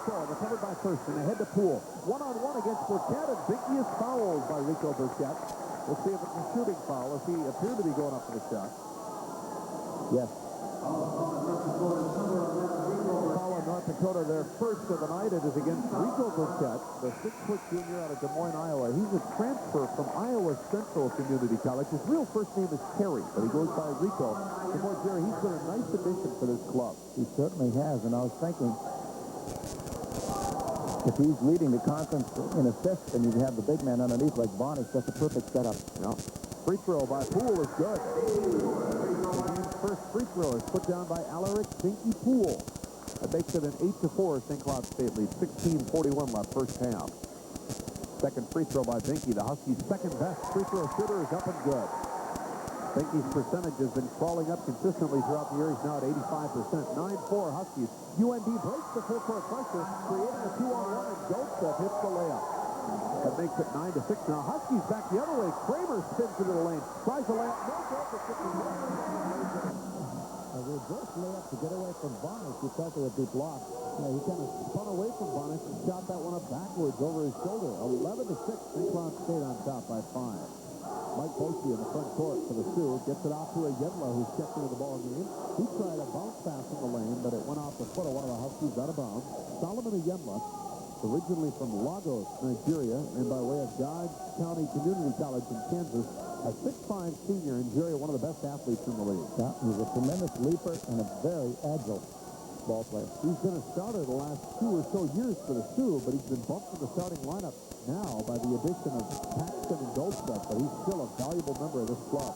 ball. Recovered by Thurston. Ahead to Poole. One-on-one against Burkett, and Binky is fouled by Rico Burkett. We'll see if it's a shooting foul, as he appeared to be going up for the shot. Yes. Foul in North Dakota, their first of the night. It is against Rico Burkett, the 6-foot junior out of Des Moines, Iowa. He's a transfer from Iowa Central Community College. His real first name is Terry, but he goes by Rico. Before Jerry, he's been a nice addition for this club. He certainly has, and I was thinking, if he's leading the conference in assists and you have the big man underneath like Bonnie, that's a perfect setup. Yeah. Free throw by Poole is good. The first free throw is put down by Alaric Binky Poole. That makes it an 8-4 St. Cloud State lead. 16:41 left first half. Second free throw by Binky. The Huskies' second best free throw shooter is up and good. Binky's percentage has been crawling up consistently throughout the year. He's now at 85%. 9-4 Huskies. UND breaks the full court pressure, creating a 2-on-1, and Goldstedt hits the layup. That makes it 9-6 now. Huskies back the other way. Kramer spins into the lane. Tries the layup. No good for 51. A reverse layup to get away from Bonus. He thought it would be blocked. Yeah, he kind of spun away from Bonus and shot that one up backwards over his shoulder. 11-6. St. Cloud State on top by 5. Mike Boschee in the front court for the Sioux. Gets it off to a Yedla who's checked into the ball game. He tried a bounce pass in the lane, but it went off the foot of one of the Huskies out of bounds. Solomon Yedla, originally from Lagos, Nigeria, and by way of Dodge County Community College in Kansas, a 6'5" senior, and Jerry, one of the best athletes in the league. Yeah, he's a tremendous leaper and a very agile ball player. He's been a starter the last 2 or so years for the Sioux, but he's been bumped from the starting lineup now by the addition of Paxton and Goldstedt, but he's still a valuable member of this club.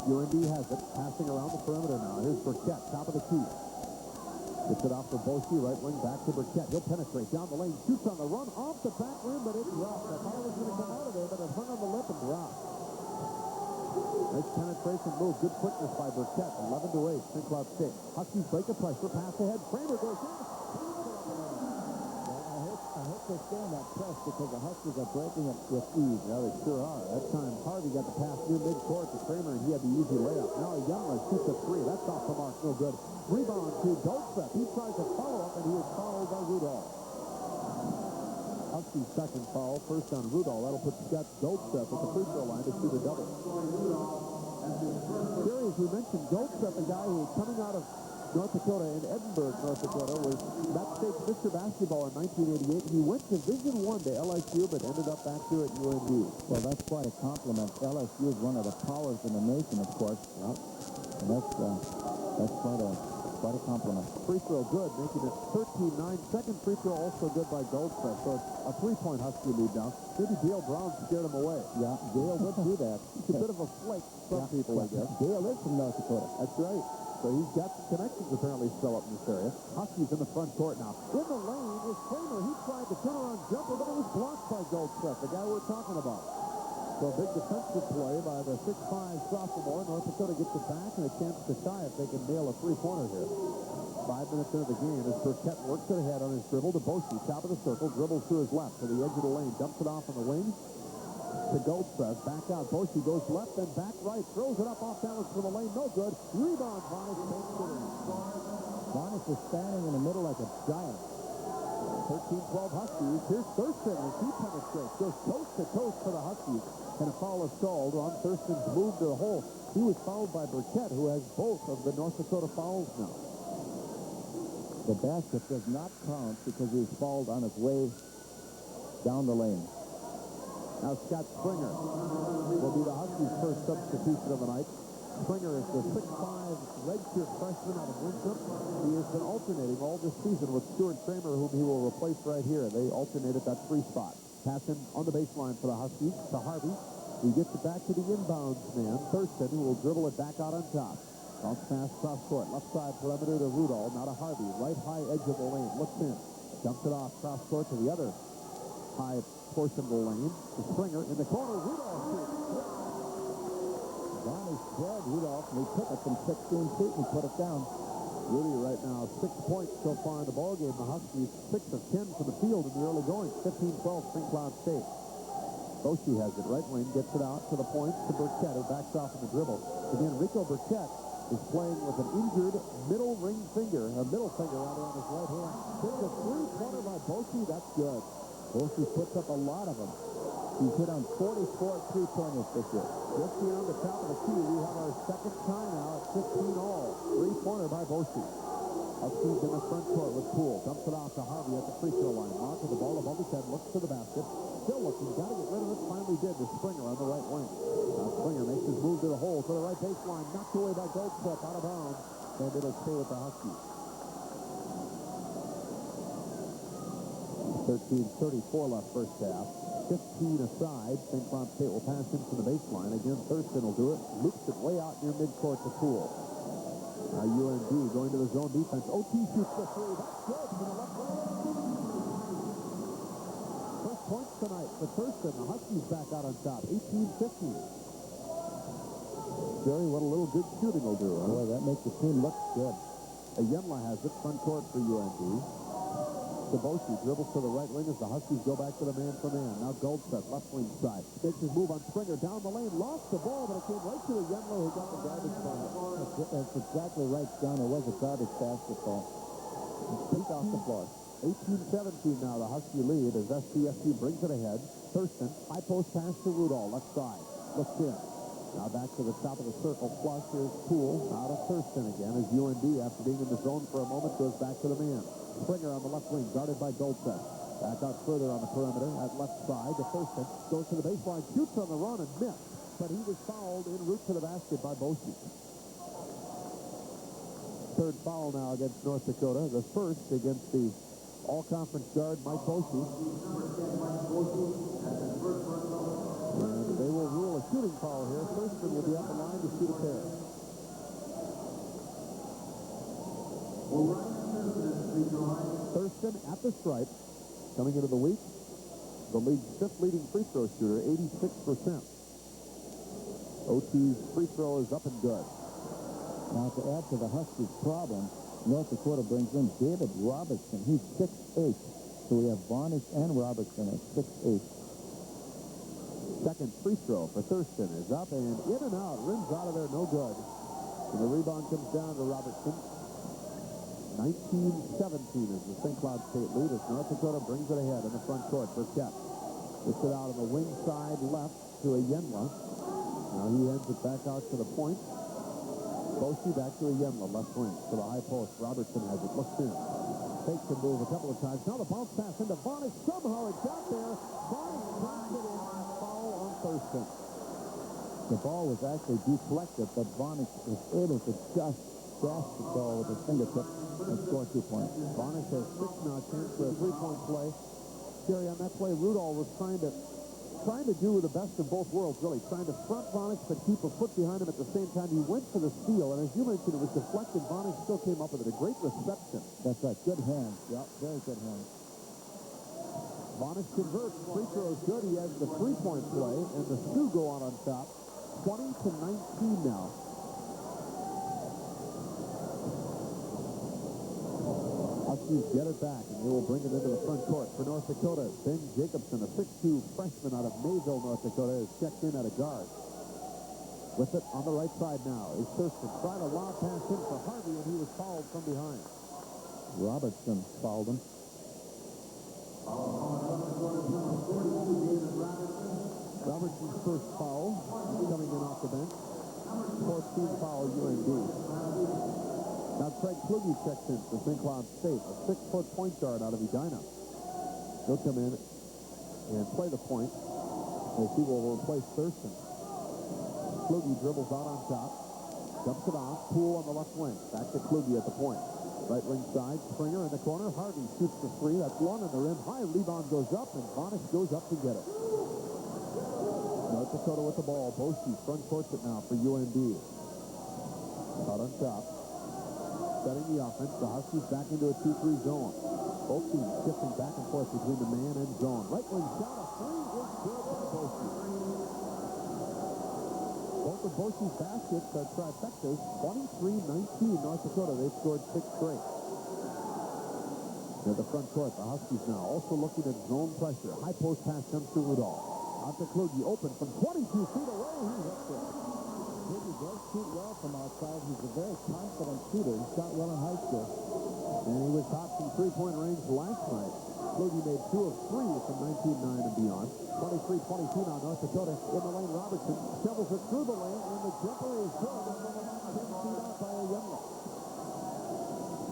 UND has it, passing around the perimeter now. Here's Burkett, top of the key. Gets it off for Boschee, right wing, back to Burkett. He'll penetrate down the lane, shoots on the run, off the back rim, but it dropped. I thought it was going to come out of there, but it hung on the lip and dropped. Nice penetration move, good quickness by Burkett. 11-8, St. Cloud State. Huskies break the pressure, pass ahead. Kramer goes in. I hope they stay in that press because the Huskies are breaking it with ease. Yeah, they sure are. That time, Harvey got the pass near midcourt to Kramer, and he had the easy layup. Now Yemler shoots a 3. That's off the mark, no good. Rebound to Goldstedt. He tries a follow-up, and he is fouled by Rudolph. Huskies' second foul, first on Rudolph. That'll put Scott Goldstedt at the free throw line to shoot a double. Jerry, as we mentioned, Goldstedt, the guy who coming out of North Dakota in Edinburgh, North Dakota, was that state's Mr. Basketball in 1988. He went Division I to LSU, but ended up back here at UND. Well, that's quite a compliment. LSU is one of the powers in the nation, of course. Yeah. And that's quite a compliment. Free throw good, making it 13-9. Second free throw also good by Goldstedt. So it's a 3-point Husky lead now. Maybe Dale Brown scared him away. Yeah, Dale would do that. He's a bit of a flake, some people, I guess. Dale is from North Dakota. That's right. So he's got some connections apparently still up in this area. Huskies in the front court now. In the lane is Kramer. He tried the turnaround jumper, but it was blocked by Goldstedt, the guy we're talking about. So a big defensive play by the 6'5" sophomore. North Dakota gets it back and a chance to tie if they can nail a three-pointer here. 5 minutes into the game as Burkett works it ahead on his dribble to Boschee. Top of the circle, dribbles to his left to the edge of the lane. Dumps it off on the wing to Goldstedt. Back out. Boschee goes left and back right. Throws it up off balance from the lane. No good. Rebound. Bonus takes it in. Bonus is standing in the middle like a giant. 13-12 Huskies. Here's Thurston as he penetrates. Goes coast to coast for the Huskies. And a foul is called on Thurston's move to the hole. He was fouled by Burkett, who has both of the North Dakota fouls now. The basket does not count because he was fouled on his way down the lane. Now Scott Springer will be the Huskies' first substitution of the night. Springer is the 6'5" redshirt freshman out of Winthrop. He has been alternating all this season with Stuart Kramer, whom he will replace right here. They alternate at that 3 spot. Pass him on the baseline for the Huskies to Harvey. He gets it back to the inbounds man, Thurston, who will dribble it back out on top. Bounce pass cross court. Left side perimeter to Rudolph. Now to Harvey. Right high edge of the lane. Looks in. Dumps it off cross court to the other high portion of the lane. To Springer in the corner. Rudolph shoots. Bonnie spread Rudolph, and he took it from 16 feet and put it down. Rudy right now 6 points so far in the ballgame. The Huskies 6 of 10 from the field in the early going. 15-12 St. Cloud State. Boschee has it right wing, gets it out to the point to Burkett, who backs off in the dribble. Again, Rico Burkett is playing with an injured middle finger on his right hand. There's a three-pointer by Bosey. That's good. Bosey puts up a lot of them. He's hit on 44 three-pointers this year. Just beyond the top of the key, we have our second tie now at 15 all. Three-pointer by Bosey. Huskies in the front court with Poole. Dumps it off to Harvey at the free throw line. Mark with the ball above his head. Looks to the basket. Still looking. Got to get rid of it. Finally did. To Springer on the right wing. Now Springer makes his move to the hole. To the right baseline. Knocked away by Goldstep. Out of bounds. And it'll stay with the Huskies. 13:34 left first half. 15 aside. St. Cloud State will pass him from the baseline. Again, Thurston will do it. Loops it way out near midcourt to Poole. Now UND going to the zone defense. OT shoots the three. That's good from the left wing. First points tonight for Thurston. The Huskies back out on top. 18-15. Jerry, what a little good shooting will do. Huh? Boy, that makes the team look good. Yenla has it. Front court for UND. Bosey dribbles to the right wing as the Huskies go back to the man-for-man. Now Goldstep, left wing side. Makes his move on Springer. Down the lane. Lost the ball, but it came right to Yenla who got the garbage basket. That's exactly right, John. It was a garbage basketball. Picked off the floor. 18-17 now, the Husky lead as SCSU brings it ahead. Thurston, high post pass to Rudolph, left side. Looks in. Now back to the top of the circle. Flush, here's Poole. Out of Thurston again as UND, after being in the zone for a moment, goes back to the man. Springer on the left wing, guarded by Goldstep. Back out further on the perimeter at left side to Thurston. Goes to the baseline, shoots on the run and missed. But he was fouled en route to the basket by Bosey. Third foul now against North Dakota. The first against the all-conference guard, Mike Bosey. And they will rule a shooting foul here. Thurston will be up the line to shoot a pair. Thurston at the stripe, coming into the week, the league's fifth leading free throw shooter, 86%. OT's free throw is up and good. Now, to add to the Huskies' problem, North Dakota brings in David Robertson. He's 6'8". So we have Varnish and Robertson at 6'8". Second free throw for Thurston is up and in and out. Rims out of there, no good. And the rebound comes down to Robertson. 19-17 is the St. Cloud State lead as North Dakota brings it ahead in the front court. Burkett gets it out on the wing side left to Yenla. Now he heads it back out to the point. Bosey back to Yenla, left wing to the high post. Robertson has it, looks in. Takes the move a couple of times. Now the bounce pass into Varnish. Somehow it got there. Varnish dropped it in. Foul on Thurston. The ball was actually deflected, but Varnish was able to just dash the ball with his fingertip and score 2 points. Varnish has 6 now, chance for a three-point play. Jerry, on that play, Rudolph was trying to do the best of both worlds, really. Trying to front Varnish, but keep a foot behind him at the same time. He went for the steal, and as you mentioned, it was deflected. Varnish still came up with it. A great reception. That's right. Good hands. Yep, very good hands. Varnish converts. Free throw is good. He has the three-point play, and the Sioux go out on top. 20-19 now. Huskies get it back, and they will bring it into the front court for North Dakota. Ben Jacobson, a 6'2 freshman out of Mayville, North Dakota, is checked in at a guard. With it on the right side now is Thurston. Tried a lob pass in for Harvey, and he was fouled from behind. Robertson fouled him. Robertson's first foul coming in off the bench. 14th foul, UND. Now Craig Kluge checks in for St. Cloud State, a 6-foot point guard out of Edina. He'll come in and play the point as he will replace Thurston. Kluge dribbles out on top, dumps it off. Poole on the left wing. Back to Kluge at the point. Right wing side, Springer in the corner. Harvey shoots the three. That's long on the rim. High rebound goes up, and Varnish goes up to get it. North Dakota with the ball. Bosey front courts it now for UND. Out on top. Setting the offense. The Huskies back into a 2-3 zone. Both teams shifting back and forth between the man and zone. Right wing shot. A three is good by Bosey. Both of Bosey's baskets are trifectas. 23-19 North Dakota. They've scored 6 straight. Near the front court, the Huskies now also looking at zone pressure. High post pass comes to Rudolph. Out to Kluge, open from 22 feet away. He hits it. He does shoot well from outside. He's a very confident shooter. He shot well in high school. And he was tops in three-point range last night. Kluge made 2 of 3 from 19-9 and beyond. 23-22 now, North Dakota in the lane. Robertson shovels it through the lane, and the jumper is good. 10 feet out by Ayala.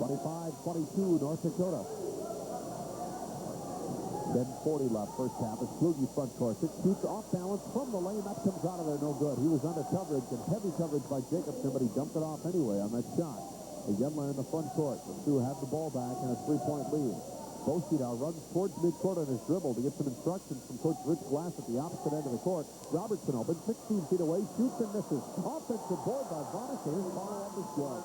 25-22, North Dakota. 10:40 left, first half. It's Kluge front court. It shoots off balance from the lane. That comes out of there no good. He was under coverage and heavy coverage by Jacobson, but he dumped it off anyway on that shot. Ayala in the front court. The Sioux have the ball back and a 3-point lead. Boshi now runs towards midcourt on his dribble to get some instructions from Coach Rich Glass at the opposite end of the court. Robertson open, 16 feet away, shoots and misses. Offensive board by Varnish, and his follow-up is good.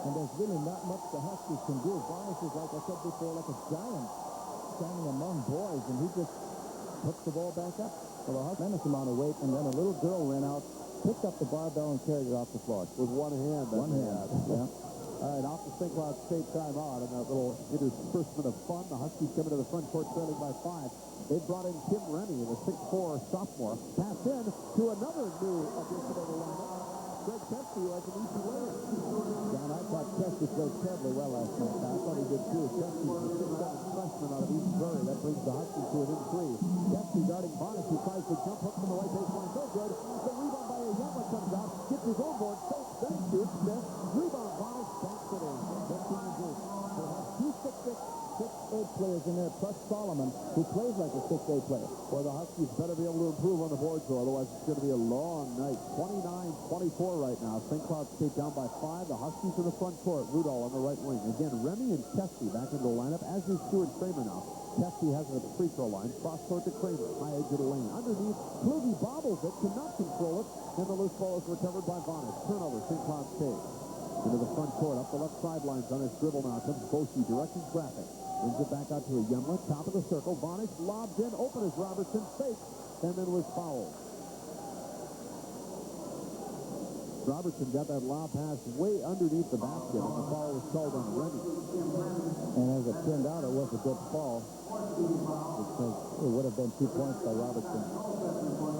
And there's really not much the Huskies can do. Varnish is, like I said before, like a giant standing among boys, and he just puts the ball back up. So the Huskies tremendous amount of weight, and then a little girl ran out, picked up the barbell, and carried it off the floor. With one hand. One hand, yeah. All right, off the St. Cloud State timeout, and that little interspersement of fun. The Huskies coming to the front court trailing by 5. They brought in Tim Rennie, the 6'4" sophomore. Pass in to another new addition of the lineup. Greg Kesty, who has an easy layup. John, I thought Kesty played terribly well last night. I thought he did too. Kesty's the 6'7" freshman out of East Prairie. That brings the Huskies to within 3. Kesty guarding Varnish, who tries to jump hook from the right baseline. No good. The rebound by Ayala comes out, gets his own board, fakes, then shoots, then rebound Varnish, banks it in. 15-8. They have 2 6'8" players in there, plus Solomon, who plays like a 6'8" player. Well, the Huskies better be able to improve on the board, so otherwise it's going to be a long night. 29-24 right now. St. Cloud State down by 5. The Huskies in the front court. Rudolph on the right wing. Again, Rennie and Kesty back into the lineup, as is Stuart Kramer now. Kesty has it at the free throw line. Cross court to Kramer. High edge of the lane. Underneath, Kluge bobbles it, cannot control it, and the loose ball is recovered by Varnish. Turnover, St. Cloud State. Into the front court, up the left sidelines on his dribble now. Comes Boshi, directing traffic. Brings it back out to Ayala, top of the circle. Varnish lobbed in, open as Robertson, faked, and then was fouled. Robertson got that lob pass way underneath the basket, and the foul was called on Rennie. And as it turned out, it was a good fall, because it would have been 2 points by Robertson.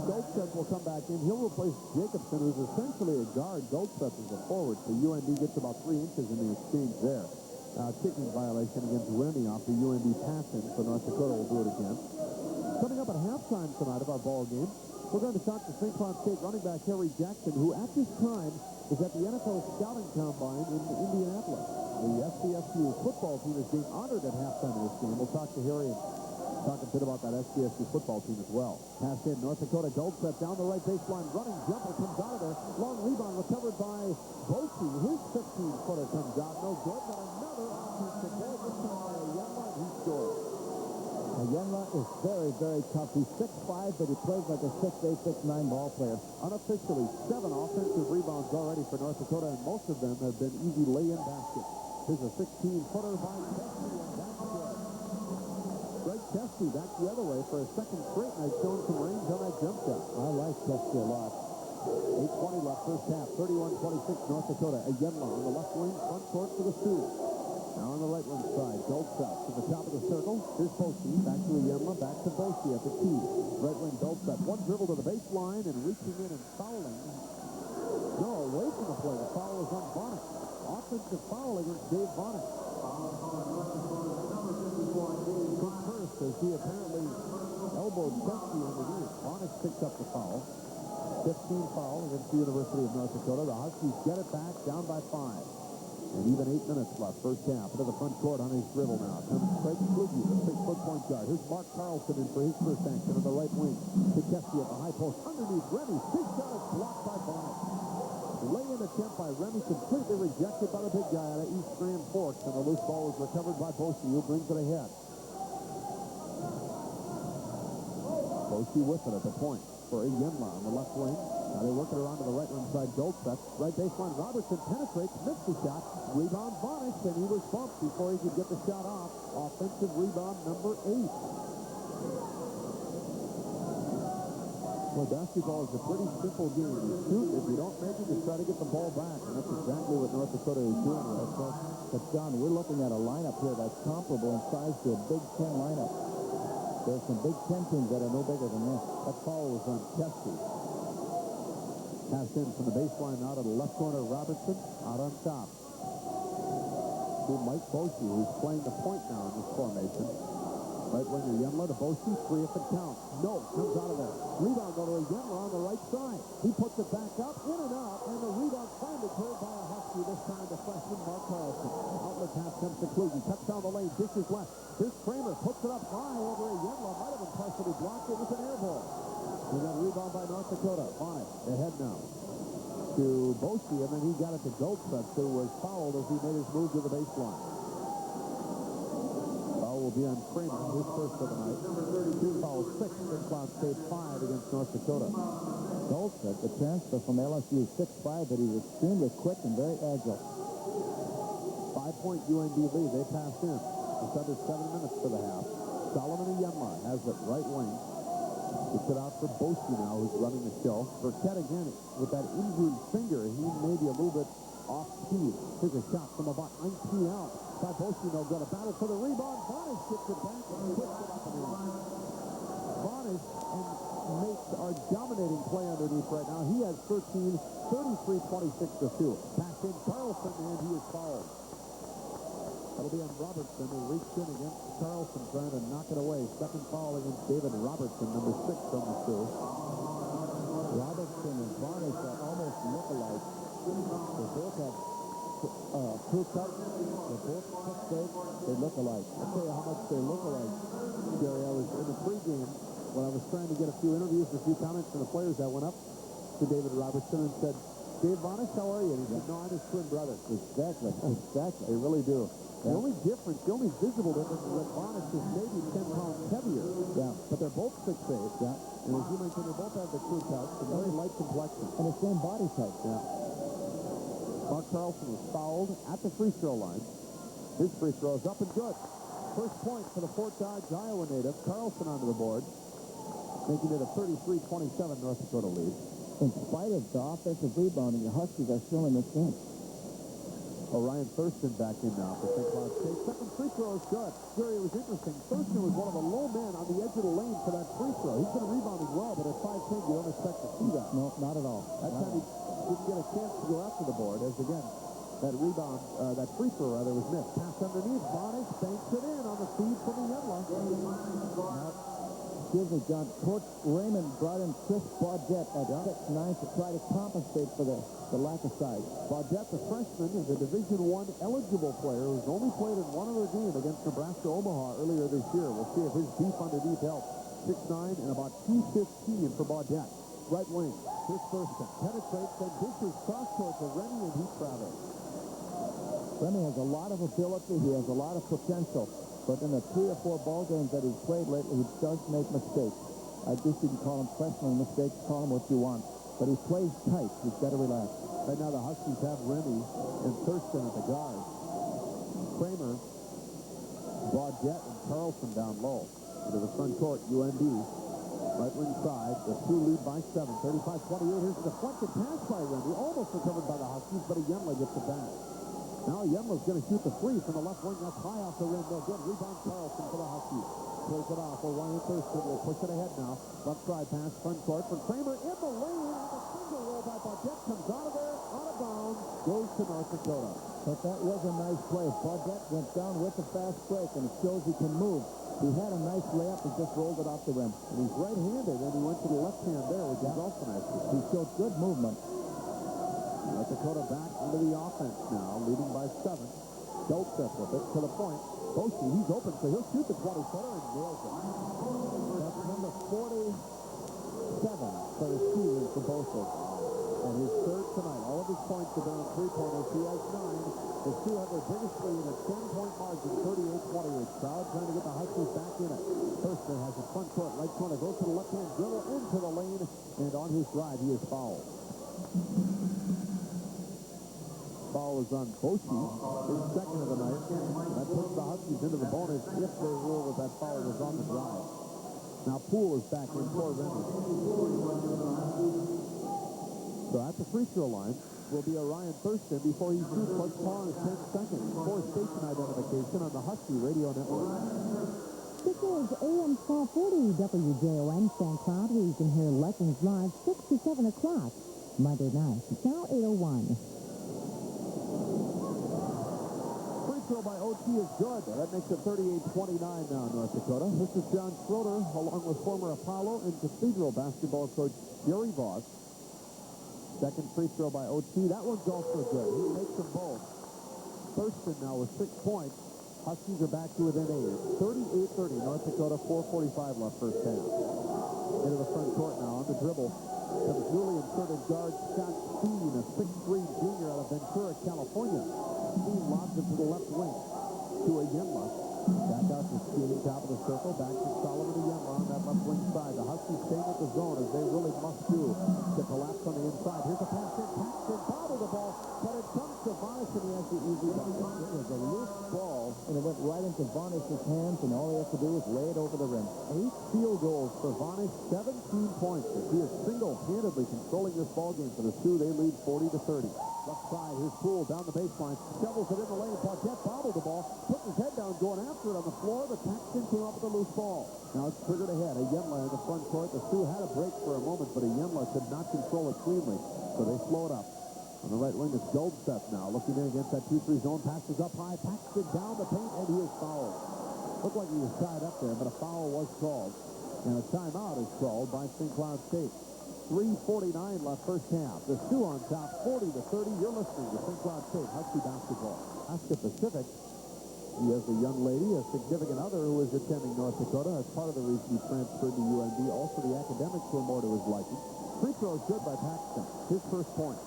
Goldstedt will come back in. He'll replace Jacobson, who's essentially a guard. Goldstedt is a forward, so UND gets about 3 inches in the exchange there. Kicking violation against Rennie off the UND pass-in, so North Dakota will do it again. Coming up at halftime tonight of our ball game, we're going to talk to St. Cloud State running back Harry Jackson, who at this time is at the NFL Scouting Combine in Indianapolis. The SCSU football team is being honored at halftime of this game. We'll talk to Harry and talk a bit about that SCSU football team as well. Pass in, North Dakota, Goldstedt down the right baseline, running jumper comes out of there. Long rebound recovered by Boshi. His 15-footer comes out, no good, but another offensive ball, this time by Ayala, and he scored. Ayala is very, very tough. He's 6'5", but he plays like a 6'8", 6'9" ball player. Unofficially, 7 offensive rebounds already for North Dakota, and most of them have been easy lay-in baskets. Here's a 16-footer by Kesty, and that's good. Greg Kesty back the other way for a second straight night, showing some range on that jump shot. I like Kesty a lot. 8:20 left first half, 31-26 North Dakota. Ayala on the left wing, front court for the Sioux. Now on the right wing side, Goldstedt to the top of the circle. Here's Boshi, back to Ayala, back to Boshi at the key. Right wing Goldstedt, one dribble to the baseline and reaching in and fouling. No, away from the play. The foul is on Varnish. Offensive foul against Dave Varnish. From first, as he apparently elbowed Kesty underneath. Varnish picks up the foul. 15 foul against the University of North Dakota. The Huskies get it back, down by 5. And even 8 minutes left, first half. Into the front court on his dribble now. Comes Craig Kluge, the 6-foot point guard. Here's Mark Carlson in for his first action on the right wing. To Kesty at the high post. Underneath Rennie. Big shot is blocked by Varnish. Lay-in attempt by Rennie, completely rejected by the big guy out of East Grand Forks. And the loose ball was recovered by Boshi, who brings it ahead. Boshi with it at the point for Ayala on the left wing. Now they work it around to the right wing side. Goldstedt, right baseline. Robertson penetrates, missed the shot. Rebound Varnish, and he was bumped before he could get the shot off. Offensive rebound number 8. Well, basketball is a pretty simple game. You shoot, if you don't make it, you try to get the ball back, and that's exactly what North Dakota is doing right now. But, John, we're looking at a lineup here that's comparable in size to a Big Ten lineup. There's some Big Ten teams that are no bigger than this. That foul was on Kesty. Pass in from the baseline now to the left corner. Robertson out on top. To Mike Boshi, who's playing the point now in this formation. Right winger Yenla to Boshi, 3 if it counts. No, comes out of there. Rebound go to Yenla on the right side. He puts it back up, in and out, and the rebound finally cleared by a Husky, this time the freshman Mark Carlson. Outlet pass comes to Kluge. Cuts down the lane, dishes left. Here's Kramer, puts it up high over a Yenla. Might have been partially blocked. It was an air ball. And then rebound by North Dakota. Fine. Ahead now to Boshi, and then he got it to Goldschmidt, who was fouled as he made his move to the baseline. Foul will be on Kramer, his first of the night. 2 fouls, 6. St. Cloud State 5 against North Dakota. Goldschmidt, the transfer from LSU, 6'5", but he's extremely quick and very agile. 5-point UND lead. They pass in. Just under 7 minutes to the half. Solomon Yenla has it right wing. Gets it out for Boshi now, who's running the show. Burkett again, with that injured finger, he may be a little bit off speed. Here's a shot from about 19 out. By Boshi, no good. A battle for the rebound. Varnish gets it back and puts it up and in. Varnish and Mates are dominating play underneath right now. He has 13, 33-26 to 2. Pass in Carlson, and he is fouled. That'll be on Robertson, who reached in against Carlson, trying to knock it away. Second foul against David Robertson, number 6 on the two. Robertson and Varnish are almost look-alike. They both have crew cuts. They're both quick break. They look alike. I'll tell you how much they look alike, Gary. I was in the pregame when I was trying to get a few interviews, a few comments from the players. I went up to David Robertson and said, Dave Varnish, how are you? And he said, no, I'm his twin brother. Exactly. They really do. The only difference, the only visible difference is that Varnish is maybe 10 pounds heavier. Yeah. But they're both 6'8". Yeah. And as you mentioned, they both have the crew cuts and very light complexion. And the same body type. Yeah. Mark Carlson was fouled at the free throw line. His free throw is up and good. First point for the Fort Dodge, Iowa native. Carlson onto the board, making it a 33-27 North Dakota lead. In spite of the offensive rebounding, the Huskies are still in this game. Ryan Thurston back in now for St. Cloud State. Second free throw is good. Gary, it was interesting. Thurston was one of the low men on the edge of the lane for that free throw. He's been rebounding well, but at 5'10", you don't expect to see that. No, not at all. That time he didn't get a chance to go after the board, as again, that rebound, that free throw rather, was missed. Pass underneath. Varnish banks it in on the feed from the Yenla. Excuse me, John. Coach Raymond brought in Chris Baudette at 6'9" to try to compensate for the lack of size. Baudette, the freshman, is a Division I eligible player who's only played in one other game against Nebraska Omaha earlier this year. We'll see if his deep underneath helps. 6'9" and about 215 for Baudette. Right wing. Here's Thurston. Penetrates, then dishes cross court to Rennie, and he travels. Rennie has a lot of ability. He has a lot of potential. But in the 3 or 4 ball games that he's played lately, he does make mistakes. I guess you can call them freshman mistakes, call them what you want. But he plays tight. He's got to relax. Right now the Huskies have Rennie and Thurston at the guard. Kramer, Baudette, and Carlson down low. Into the front court, UND. Right wing side, the two lead by 7, 35-28. Here's a deflected pass by Rennie. Almost recovered by the Huskies, but Yenla gets it back. Now Yenla's going to shoot the three from the left wing. That's high off the rim. No good. Rebound Carlson for the Huskies. Pulls it off. Ryan Thurston will push it ahead now. Left side pass, front court from Kramer in the lane. And the finger roll by Baudette comes out of there, out of bounds, goes to North Dakota. But that was a nice play. Baudette went down with the fast break, and it shows he can move. He had a nice layup and just rolled it off the rim. And he's right-handed, and he went to the left hand there, which is also nice. He showed good movement. North Dakota back into the offense now, leading by 7. Goldschmidt with it to the point. Boshi, he's open, so he'll shoot the 20-footer and nails it. That's number 47 for the season for Boshi. And his third tonight. All of his points have been on three-pointers. He has 9. The Sioux have their biggest lead, a 10-point margin, 38-28. Crowd trying to get the Huskies back in it. Thurston has a front court, right corner, goes to the left-hand dribble into the lane, and on his drive, he is fouled. Foul is on Boshi, his second of the night. That puts the Huskies into the bonus if they rule that foul was on the drive. Now Poole is back in for Rennie. So at the free throw line will be Ryan Thurston before he shoots. Let's pause 10 seconds for station identification on the Husky Radio Network. This is AM 1240 WJON St. Cloud, where you can hear Legends Live 6 to 7 o'clock. Monday night. Channel 801. Free throw by OT is good. That makes it 38-29 now, North Dakota. This is John Schroeder, along with former Apollo and Cathedral basketball coach Jerry Voss. Second free throw by OT. That one's also good. He makes them both. Thurston now with 6 points. Huskies are back to within 8. 38-30, North Dakota, 4:45 left first half. Into the front court now on the dribble. Comes newly inserted guard Scott Steen, a 6'3 junior out of Ventura, California. Steen lobs it to the left wing to Ayenla. Back out to Steen, top of the circle. Back to Solomon Ayenla on that left wing side. The Huskies staying with the zone as they really must do to collapse on the inside. Here's a pass in. Paxton bobbled the ball, but it comes to Vonish and he has the easy bucket. It was a loose ball, and it went right into Vonish's hands, and all he has to do is lay it over the rim. 8 field goals for Vonish, 17 points. He is single-handedly controlling this ball game for the Sioux. They lead 40-30. Left side, here's Poole down the baseline. Shovels it in the lane. Paquette bobbled the ball. Put his head down, going after it on the floor, but Paxton came up with a loose ball. Now it's triggered ahead. Ayenla in the front court. The Sioux had a break for a moment, but Ayenla could not control it cleanly, so they slow it up. On the right wing is Goldstedt now, looking in against that 2-3 zone. Passes up high. Paxton down the paint, and he is fouled. Looked like he was tied up there, but a foul was called. And a timeout is called by St. Cloud State. 3:49 left first half. The Sioux on top, 40-30. You're listening to St. Cloud State Husky basketball. Alaska Pacific. He has a young lady, a significant other who is attending North Dakota. As part of the reason he transferred to UND. Also, the academics were more to his liking. Free throw is good by Paxton. His first point.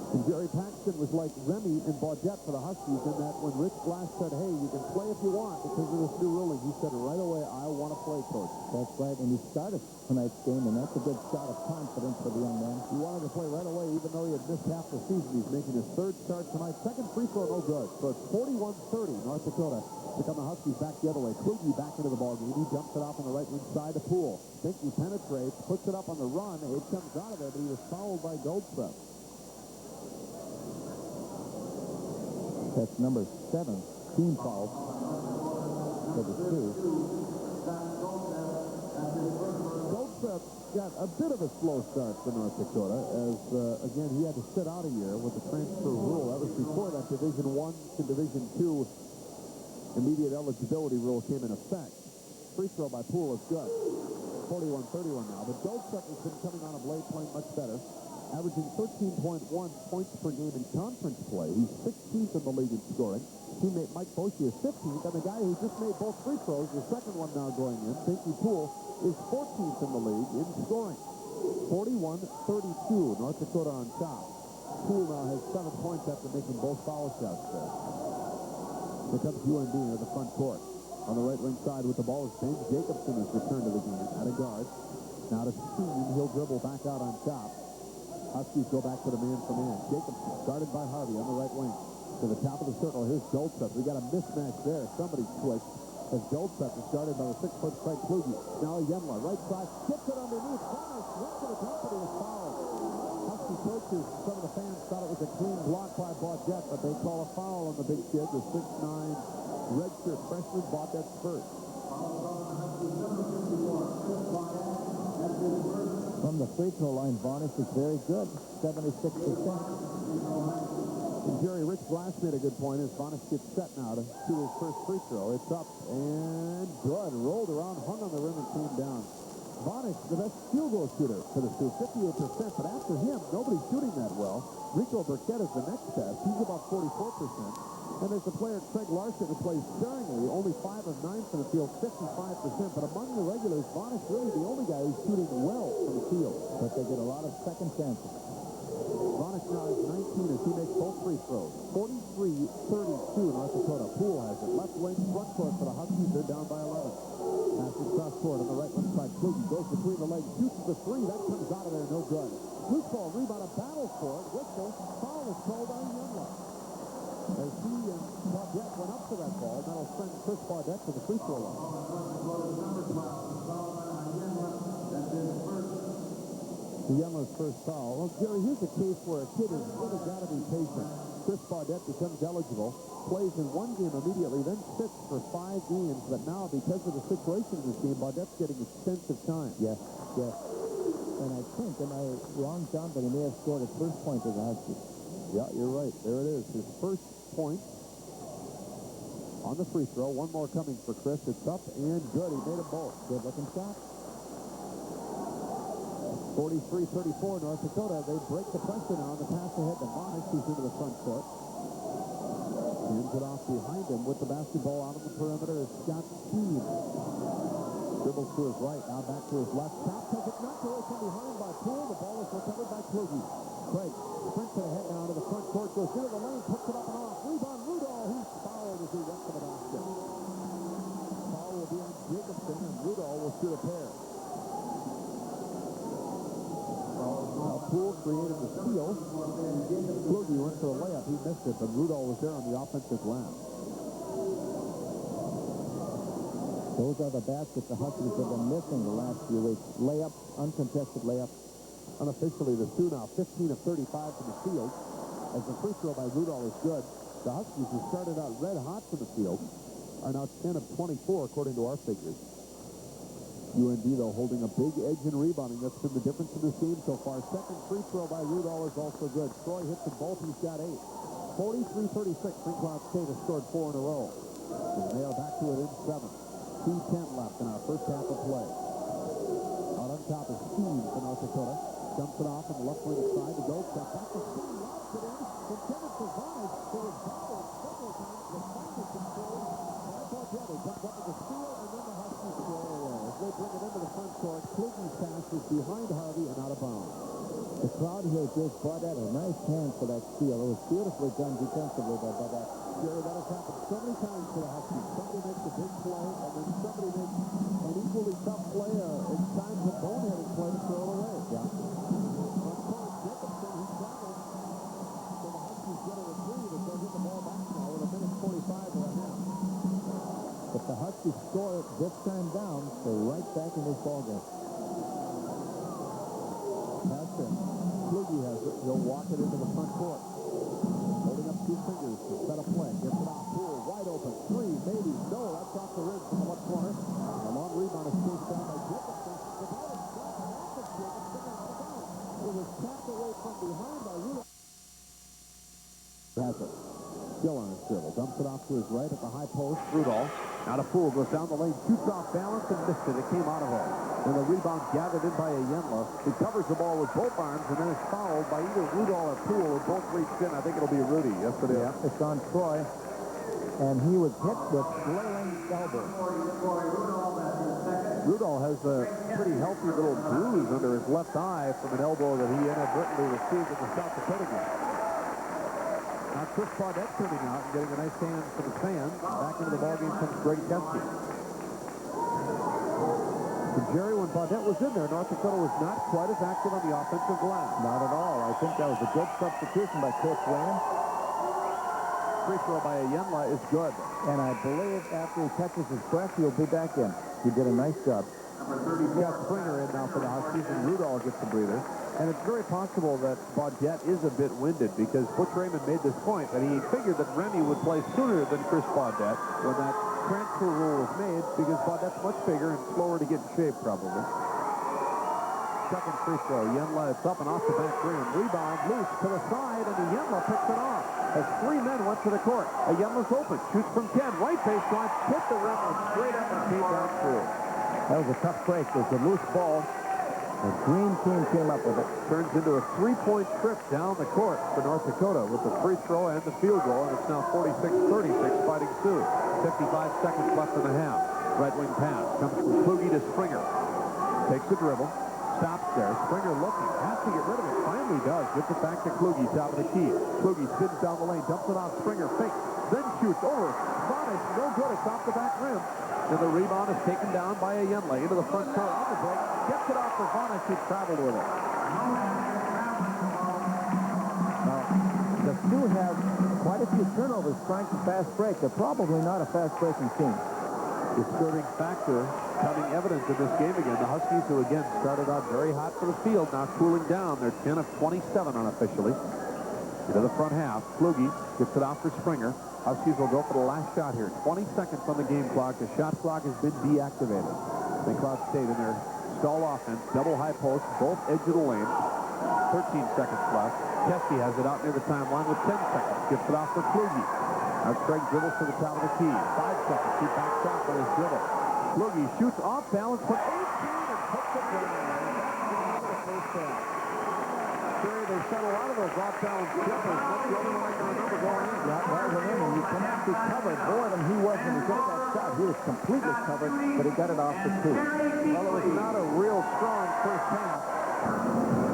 And Jerry Paxton was like Remy and Baudette for the Huskies in that when Rich Glass said, hey, you can play if you want because of this new ruling, he said right away, I want to play, coach. That's right, and he started tonight's game, and that's a good shot of confidence for the young man. He wanted to play right away, even though he had missed half the season. He's making his third start tonight. Second free throw, no good. So it's 41-30, North Dakota. To come the Huskies back the other way. Kluge back into the ballgame. He dumps it off on the right wing side to Poole. Finke penetrates, puts it up on the run. It comes out of there, but he was fouled by Goldstedt. That's number 7, team foul for the Sioux. Goldstedt got a bit of a slow start for North Dakota, as, again, he had to sit out a year with the transfer rule. That was before that Division I to Division II immediate eligibility rule came in effect. Free throw by Poole is good. 41-31 now. But Goldstedt has been coming on of late, playing much better. Averaging 13.1 points per game in conference play. He's 16th in the league in scoring. Teammate Mike Boshi is 15th, and the guy who just made both free throws, the second one now going in, Finke Poole, is 14th in the league in scoring. 41-32, North Dakota on top. Poole now has 7 points after making both foul shots there. Here comes UND into the front court. On the right wing side with the ball is James Jacobson has returned to the game at a guard. Now to Steen, he'll dribble back out on top. Huskies go back to the man-for-man. Jacobson guarded by Harvey on the right wing. To the top of the circle, here's Goldstedt. We got a mismatch there. Somebody switched as Goldstedt is guarded by the 6-foot Craig Kluge. Now Ayenla, right side, gets it underneath. Vonish went to the top, but he was fouled. Husky coaches, some of the fans thought it was a clean block by Baudette, but they call a foul on the big kid, the 6'9" redshirt freshman Baudette's first. From the free throw line, Vonish is very good, 76%. And Jerry, Rich Glass made a good point as Vonish gets set now to shoot his first free throw. It's up and good. Rolled around, hung on the rim, and came down. Vonish, the best field goal shooter for the Sioux, 58%, but after him, nobody's shooting that well. Rico Burkett is the next best. He's about 44%. And there's the player, Craig Larson, who plays sparingly, only 5 of 9 from the field, 55%. But among the regulars, Vonish really the only guy who's shooting well from the field. But they get a lot of second chances. Vonish now is 19 as he makes both free throws. 43-32, North Dakota. Poole has it. Left wing, front court for the Huskies. They're down by 11. Passes cross court on the right wing side. Kluge goes between the legs, shoots the three. That comes out of there, no good. Loose ball, rebound, a battle for it. Whistle, foul is called on Ayenla. As he and Baudette went up to that ball, that'll send Chris Baudette to the free throw line. Ayenla's first foul. Well, Jerry, here's a case where a kid has really got to be patient. Chris Baudette becomes eligible, plays in one game immediately, then sits for 5 games. But now, because of the situation in this game, Baudette's getting extensive time. Yes, yes. And I think, am I wrong, John, but he may have scored his first point as a Husky. Yeah, you're right. There it is. His first point on the free throw. One more coming for Chris. It's up and good. He made them both. Good looking shot. 43-34 North Dakota. They break the pressure now. The pass ahead to Monis, who's into the front court. Hands it off behind him with the basketball out on the perimeter is Scott Speed. Dribbles to his right, now back to his left. Top take it knocked away from behind by Poole. The ball is recovered by Kluge. Craig sprints it ahead now to the front court, goes into the lane, puts it up and off. Rebound, Rudolph. He's fouled as he went to the basket. Foul will be on Jacobson, and Rudolph will shoot a pair. Poole created the steal. Kluge went for the layup. He missed it, but Rudolph was there on the offensive glass. Those are the baskets the Huskies have been missing the last few weeks. Layup, uncontested layup. Unofficially, the Sioux now 15 of 35 from the field. As the free throw by Rudolph is good. The Huskies, who started out red hot from the field, are now 10 of 24 according to our figures. UND, though, holding a big edge in rebounding. That's been the difference in this game so far. Second free throw by Rudolph is also good. Troy hits them both. He's got 8. 43-36. St. Cloud State has scored 4 in a row. And they are back to it in 7. 2:10 left in our first half of play. Out on top is Speed for North Dakota. Dumps it off on the left wing side to go. Step back to Speed. Lobs it in. Intended for Varnish. Who was bobbled several times. The finally controlled by Bargetta. Jumps up with the steal, and then the Huskies score away. As they bring it into the front court, Kluge's pass is behind Harvey and out of bounds. The crowd here gives Bargetta a nice hand for that steal. It was beautifully done defensively by Bargetta. Jerry, that has happened so many times for the Huskies. Somebody makes a big play, and then somebody makes an equally tough play. At times a boneheaded play to throw it away. Yeah. Front court, Jacobson, he travels. So the Huskies get a reprieve as they get the ball back now with 1:45 to the half. If the Huskies score it this time down, they're right back in this ballgame. Pass in. Kluge has it. He'll walk it into the front court. Holding up 2 fingers to set a play. Gets it off. Poole wide open. 3, maybe. No, that's off the rim from the left corner. A long rebound is chased down by Jacobson. The ball is shot off of Jacobson and out of bounds. It was tapped away from behind by Rudolph. Has it. Still on his dribble. Dumps it off to his right at the high post. Rudolph. Now to Poole. Goes down the lane. Shoots off balance and missed it. It came out of it. And the rebound gathered in by Yenla. He covers the ball with both arms and then is fouled by either Rudolph or Poole, who both reached in. I think it'll be Rudy. Yes, it is. Yeah, it's on Troy. And he was hit with flailing elbow. Rudolph has a pretty healthy little bruise under his left eye from an elbow that he inadvertently received in the South Dakota game. Now Chris Baudette turning out and getting a nice hand from the fans. Back into the ballgame comes Greg Keski. So Jerry, when Baudette was in there, North Dakota was not quite as active on the offensive glass. Not at all. I think that was a good substitution by Coach Wayne. Free throw by Yenla is good. And I believe after he catches his breath, he'll be back in. He did a nice job. He's got Springer in now for the Huskies, and Rudolph gets a breather. And it's very possible that Baudette is a bit winded because Butch Raymond made this point that he figured that Remy would play sooner than Chris Baudette when that transfer rule was made because Baudette's much bigger and slower to get in shape, probably. Second free throw. Yenla, it's up and off the back rim. Rebound loose to the side, and Yenla picks it off. As 3 men went to the court. Yenla's open. Shoots from 10. Right baseline. Hit the rim and straight up and came down through. That was a tough break. There's a loose ball. The green team came up with it. Turns into a 3-point trip down the court for North Dakota with the free throw and the field goal, and it's now 46-36 Fighting Sioux. 55 seconds left in the half. Right wing pass comes from Kluge to Springer. Takes a dribble. Stops there. Springer looking. Has to get rid of it. Finally does. Gets it back to Kluge. Top of the key. Kluge spins down the lane. Dumps it off. Springer fakes. Then shoots over. Varnish. No good. It's off the back rim. And the rebound is taken down by Yenla into the front court on the break. Gets it off for Varnish, who traveled with it. Now, the Sioux have quite a few turnovers trying to fast break. They're probably not a fast-breaking team. Disturbing factor coming evidence in this game again. The Huskies, who again started out very hot for the field, now cooling down. They're 10 of 27 unofficially. Into the front half. Kluge gets it off for Springer. Huskies will go for the last shot here. 20 seconds on the game clock. The shot clock has been deactivated. St. Cloud State in their stall offense, double high post, both edge of the lane. 13 seconds left. Kesty has it out near the timeline with 10 seconds. Gets it off for Kluge. Now Craig dribbles to the top of the key. 5 seconds. He backs off on his dribble. Kluge shoots off balance for 18 and puts it down. That's the first half. Jerry, they set a lot of those off-balance jumpers. That's the only one I can remember going in. Yeah, that was in, and you cannot be covered more than he was when he took that shot. He was completely covered, but he got it off the tee. Well, it was not a real strong first half.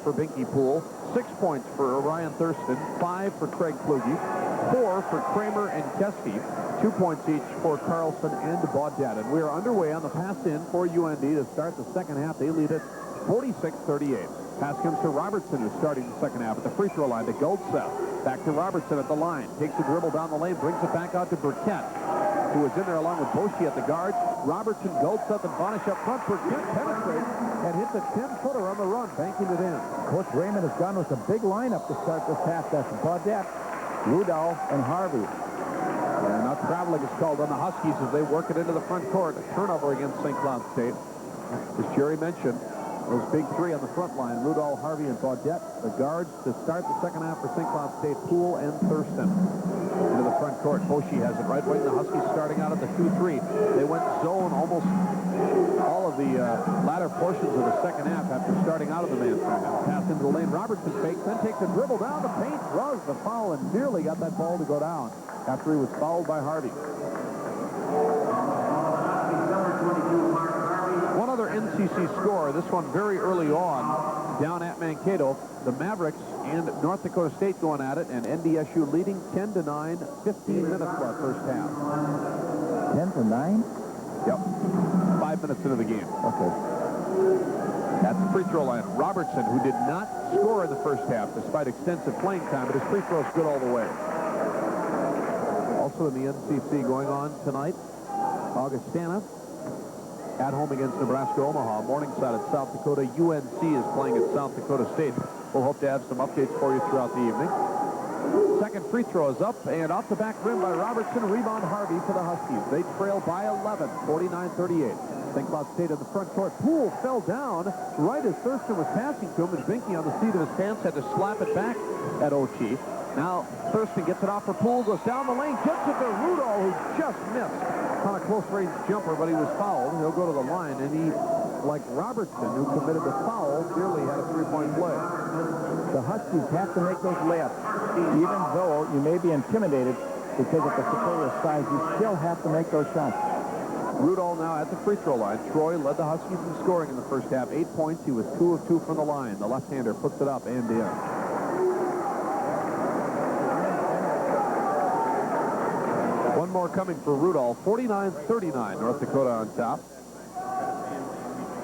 for Binky Poole, 6 points for Ryan Thurston, 5 for Craig Kluge, 4 for Kramer and Keski, 2 points each for Carlson and Baudette. And we are underway on the pass in for UND to start the second half. They lead it 46-38. Pass comes to Robertson, who's starting the second half at the free throw line to Goldseth. Back to Robertson at the line. Takes a dribble down the lane, brings it back out to Burkett, who was in there along with Boshi at the guards. Robertson, Goldseth, and Bonish up front. Burkett penetrates and hits a 10-footer on the run, banking it in. Coach Raymond has gone with a big lineup to start this half. That's Baudette, Rudolph, and Harvey. And now traveling is called on the Huskies as they work it into the front court. A turnover against St. Cloud State. As Jerry mentioned, those big three on the front line, Rudolph, Harvey, and Baudette, the guards to start the second half for St. Cloud State, Poole and Thurston. Into the front court, Boshi has it right wing. The Huskies starting out at the 2-3. They went zone almost all of the latter portions of the second half after starting out of the man half. Pass into the lane, Robertson fakes, then takes a dribble down the paint, draws the foul, and nearly got that ball to go down after he was fouled by Harvey. One other NCC score, this one very early on, down at Mankato. The Mavericks and North Dakota State going at it, and NDSU leading 10-9, 15 minutes left first half. 10-9? Yep. 5 minutes into the game. Okay. That's the free throw line. Robertson, who did not score in the first half despite extensive playing time, but his free throw is good all the way. Also in the NCC going on tonight, Augustana at home against Nebraska-Omaha. Morningside at South Dakota. UNC is playing at South Dakota State. We'll hope to have some updates for you throughout the evening. Second free throw is up and off the back rim by Robertson. Rebound Harvey for the Huskies. They trail by 11, 49-38. St. Cloud State in the front court. Poole fell down right as Thurston was passing to him, and Binky on the seat of his pants had to slap it back at O'Chee. Now Thurston gets it off for Poole, goes down the lane, gets it to Rudolph, who just missed on a close-range jumper, but he was fouled. He'll go to the line, and he, like Robertson, who committed the foul, nearly had a three-point play. The Huskies have to make those layups. Even though you may be intimidated because of the superior size, you still have to make those shots. Rudolph now at the free throw line. Troy led the Huskies in scoring in the first half. 8 points. He was 2 of 2 from the line. The left-hander puts it up and in. One more coming for Rudolph. 49-39. North Dakota on top.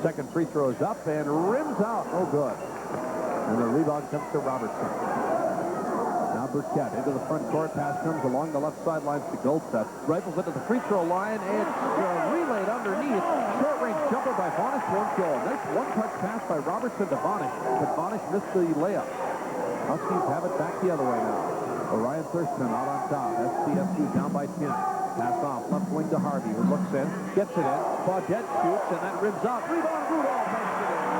Second free throw is up and rims out. No good. And the rebound comes to Robertson. Now Burkett into the front court. Pass comes along the left sidelines to Goldseth. Rifles into the free throw line, and it's relayed underneath. Short-range jumper by Bonish won't go. Nice one-touch pass by Robertson to Bonish, but Bonish missed the layup. Huskies have it back the other way now. Orion Thurston out on top. SCSU down by 10. Pass off, left wing to Harvey, who looks in, gets it in. Baudette shoots, and that rims out. Rebound, Rudolph makes it in.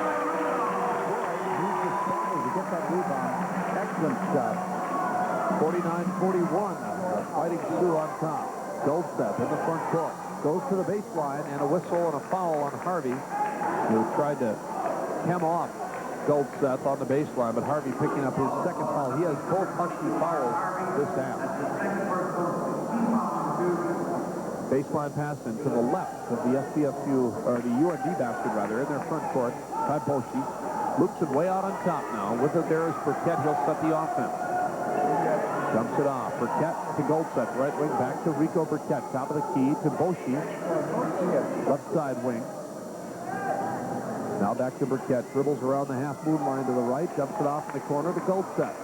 To get that rebound. Excellent shot. 49-41. Fighting Sioux on top. Goldseth in the front court. Goes to the baseline, and a whistle and a foul on Harvey, who tried to hem off Goldseth on the baseline, but Harvey picking up his second foul. He has both Husky fouls this half. Baseline pass into the left of the SCSU, or the UND basket rather, in their front court by Boshi. Loops it way out on top now. With it there is Burkett. He'll set the offense. Dumps it off. Burkett to Goldseth. Right wing back to Rico Burkett. Top of the key to Boshi. Left side wing. Now back to Burkett. Dribbles around the half-moon line to the right. Dumps it off in the corner to Goldseth.